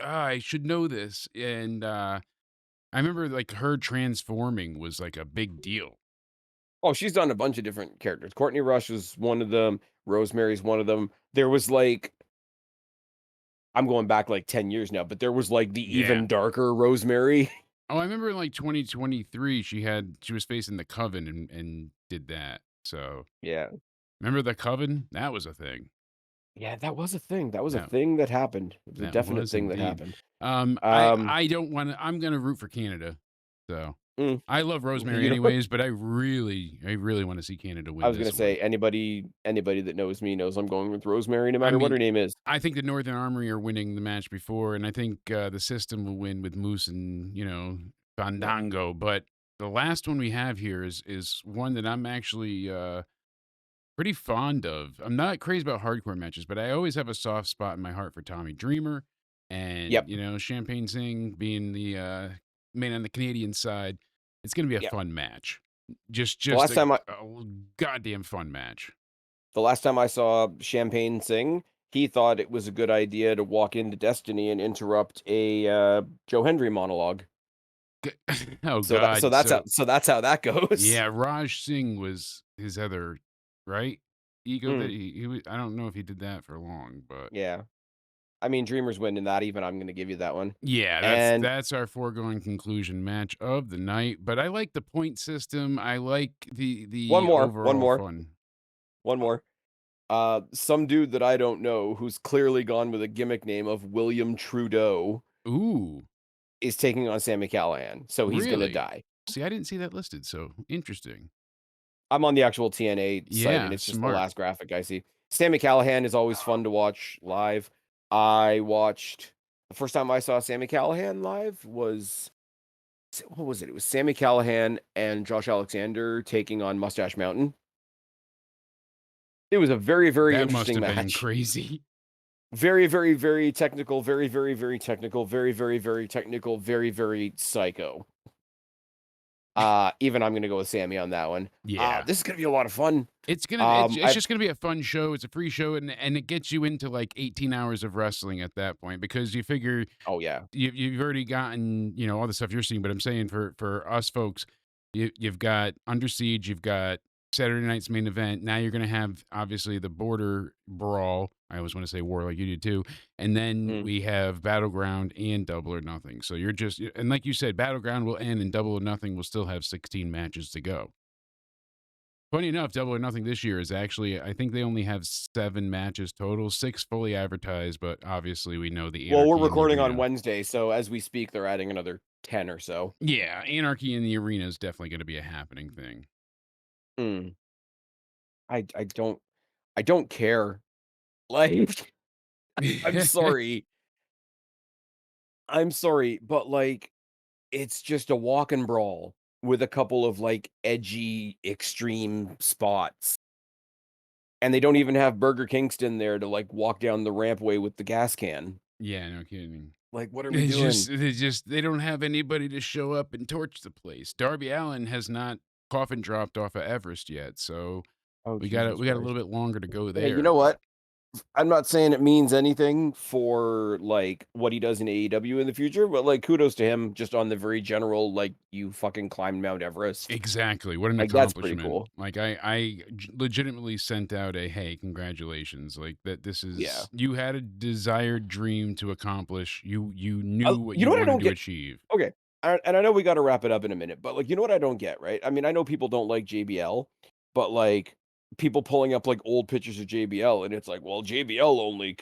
B: I should know this." And I remember like her transforming was like a big deal.
A: Oh, she's done a bunch of different characters. Courtney Rush was one of them. Rosemary's one of them. There was like I'm going back like 10 years now, but there was like the
B: Yeah.
A: even darker Rosemary.
B: Oh, I remember in like 2023, she was facing the Coven and did that. So
A: Yeah.
B: remember the Coven? That was a thing.
A: Yeah, that was a thing. That was a
B: That
A: thing that happened. It was a
B: that
A: definite
B: was
A: thing that
B: indeed.
A: happened.
B: I
A: Um,
B: I don't want to. I'm gonna root for Canada. So
A: mm,
B: I love Rosemary
A: you know,
B: anyways, but I really want to see Canada
A: I
B: win
A: was gonna
B: this one.
A: say anybody that knows me knows I'm going with Rosemary no
B: I
A: matter what
B: mean,
A: her name is.
B: I think the Northern Army are winning the match before, and I think the system will win with Moose and
A: Yeah.
B: Fandango. But the last one we have here is one that I'm actually pretty fond of. I'm not crazy about hardcore matches, but I always have a soft spot in my heart for Tommy Dreamer and,
A: Yep.
B: Champagne Singh being the man on the Canadian side. It's going to be a
A: Yep.
B: fun match. Just
A: The
B: just
A: last
B: a,
A: time I
B: a goddamn fun match.
A: the last time I saw Champagne sing, he thought it was a good idea to walk into Destiny and interrupt a Joe Hendry monologue.
B: G- Oh
A: So that so
B: God!
A: that's how
B: So
A: so that's how that goes.
B: yeah, Raj Singh was his other right ego that
A: Mm,
B: he was. I don't know if he did that for long, but
A: yeah. I mean, Dreamers win in that even, I'm gonna give you that one.
B: yeah, that's
A: And
B: that's our foregone conclusion match of the night. But I like the point system. I like
A: one
B: the
A: more, one
B: overall
A: more,
B: fun.
A: one more. Some dude that I don't know who's clearly gone with a gimmick name of William Trudeau
B: Ooh,
A: is taking on Sami Callihan, so he's gonna
B: really?
A: die.
B: See, I didn't see that listed. So interesting.
A: I'm on the actual TNA site, and
B: Yeah,
A: it's just the
B: smart.
A: last graphic I see. Sami Callihan is always fun to watch live. I watched the first time I saw Sami Callihan live was what was it? It was Sami Callihan and Josh Alexander taking on Mustache Mountain. It was a very, very
B: That must
A: interesting
B: have been
A: match.
B: crazy.
A: Very, very, very technical, very, very, very technical, very, very, very technical, very, very psycho. Even I'm gonna go with Sammy on that one.
B: Yeah.
A: This is gonna be a lot of fun.
B: It's
A: I
B: just gonna be a fun show. It's a free show, and it gets you into like 18 hours of wrestling at that point because you figure
A: oh yeah.
B: you've already gotten all the stuff you're seeing. But I'm saying for us folks, you've got Under Siege, you've got Saturday night's main event. Now you're gonna have obviously the Border Brawl. I always want to say war like you did too, and then
A: Mm.
B: we have Battleground and Double or Nothing. So you're just and like you said, Battleground will end, and Double or Nothing will still have 16 matches to go. Funny enough, Double or Nothing this year is actually, I think they only have 7 matches total, 6 fully advertised, but obviously we know the
A: Well, we're
B: Anarchy in the
A: recording on
B: Arena.
A: Wednesday, so as we speak, they're adding another 10 or so.
B: Yeah, Anarchy in the Arena is definitely going to be a happening thing.
A: Mm. I don't care. Like, I'm sorry. I'm sorry, but like, it's just a walk and brawl with a couple of like edgy, extreme spots. And they don't even have Burger Kingston there to like walk down the rampway with the gas can.
B: Yeah, no kidding.
A: Like, what are we doing?
B: They don't have anybody to show up and torch the place. Darby Allen has not coffin dropped off of Everest yet, so
A: Oh,
B: we got
A: Jesus
B: we got a little
A: Christ.
B: bit longer to go
A: Hey, you
B: there,
A: know
B: but
A: what? I'm not saying it means anything for, like, what he does in AEW in the future, but, like, kudos to him just on the very general, like, "You fucking climbed Mount Everest."
B: exactly, what an
A: Like, that's pretty
B: accomplishment.
A: cool.
B: Like, legitimately sent out a, "Hey, congratulations," like, that this
A: Yeah.
B: is you had a desired dream to accomplish, you knew what
A: You
B: you
A: know what I
B: wanted
A: don't
B: to
A: get?
B: achieve.
A: Okay, and I know we gotta wrap it up in a minute, but, like, you know what I don't get, right? I mean, I know people don't like JBL, but, like, people pulling up, like, old pictures of JBL, and it's like, "Well, JBL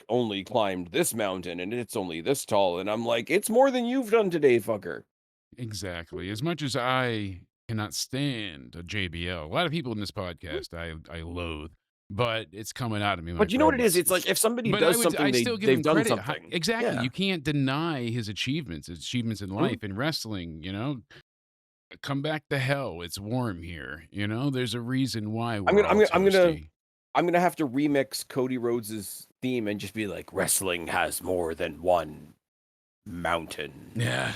A: only climbed this mountain, and it's only this tall," and I'm like, "It's more than you've done today, fucker."
B: Exactly, as much as I cannot stand a JBL, a lot of people in this podcast I loathe, but it's coming out of me, my
A: But you know what it
B: friend.
A: is? It's like if somebody
B: But
A: does
B: I
A: something,
B: still give
A: they've
B: him
A: done
B: credit.
A: something.
B: Exactly.
A: Yeah.
B: You can't deny his achievements in
A: Mhm.
B: life, in wrestling, Come back to hell. It's warm here. You know, there's a reason why
A: I'm
B: we're
A: gonna I'm
B: all
A: gonna I'm gonna
B: toasty.
A: I'm gonna have to remix Cody Rhodes's theme and just be like, wrestling has more than one mountain.
B: Yeah.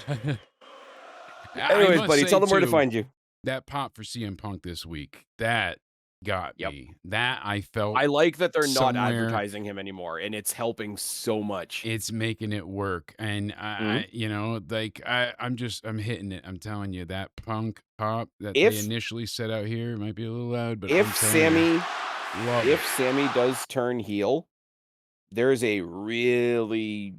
B: I
A: Anyways,
B: must
A: buddy,
B: say
A: tell them where to
B: too,
A: find you.
B: that pop for CM Punk this week, that got
A: Yep.
B: me. That I felt
A: I like that they're not
B: somewhere
A: advertising him anymore, and it's helping so much.
B: it's making it work. And
A: Mhm.
B: you know, like I'm hitting it. I'm telling you that Punk pop that they
A: If
B: initially set out here might be a little loud, but I'm
A: if
B: telling you,
A: Sammy
B: love
A: if
B: it.
A: Sammy does turn heel, there's a really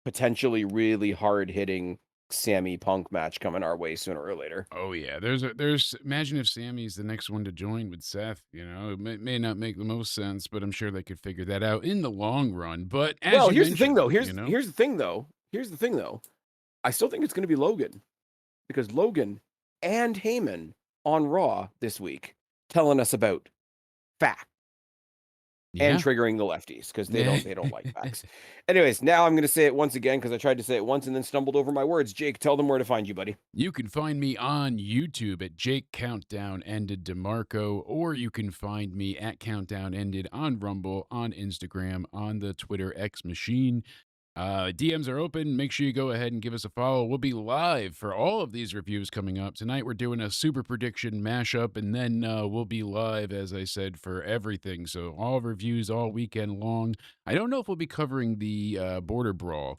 A: potentially really hard hitting Sammy Punk match coming our way sooner or later.
B: Oh yeah, imagine if Sammy's the next one to join with Seth, you know, it may not make the most sense, but I'm sure they could figure that out in the long run. But as
A: Well,
B: you
A: here's the thing
B: mentioned,
A: though.
B: you know,
A: Here's the thing though. Here's the thing though. I still think it's going to be Logan because Logan and Heyman on Raw this week telling us about facts and
B: yeah.
A: triggering the lefties because they don't like facts. Anyways, now I'm going to say it once again because I tried to say it once and then stumbled over my words. Jake, tell them where to find you, buddy.
B: You can find me on YouTube at Jake Countdown Ended DeMarco, or you can find me at Countdown Ended on Rumble, on Instagram, on the Twitter X machine. DMs are open. Make sure you go ahead and give us a follow. We'll be live for all of these reviews coming up. Tonight, we're doing a super prediction mashup, and then we'll be live, as I said, for everything. So, all reviews all weekend long. I don't know if we'll be covering the Border Brawl.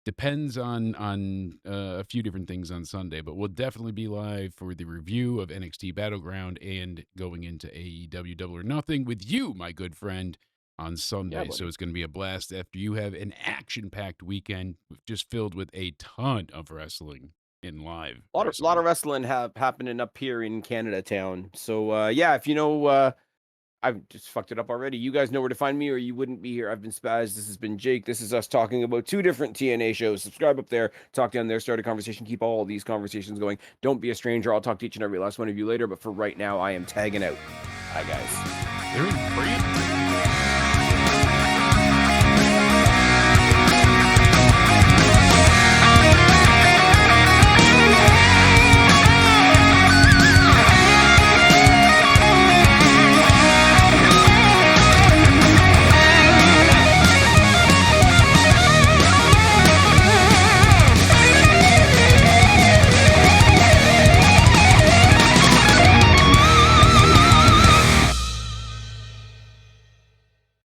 B: Depends on a few different things on Sunday, but we'll definitely be live for the review of NXT Battleground and going into AEW Double or Nothing with you, my good friend, on
A: Yeah,
B: Sunday. So
A: buddy.
B: it's going to be a blast after you have an action-packed weekend just filled with a ton of wrestling in live
A: Lot of
B: wrestling.
A: wrestling happening up here in Canada town. So yeah, if you know I've just fucked it up already. You guys know where to find me, or you wouldn't be here. I've been Spaz. This has been Jake. This is us talking about two different TNA shows. Subscribe up there, talk down there, start a conversation, keep all these conversations going. Don't be a stranger. I'll talk to each and every last one of you later. But for right now, I am tagging out. Bye, guys.
B: They're in Brampton.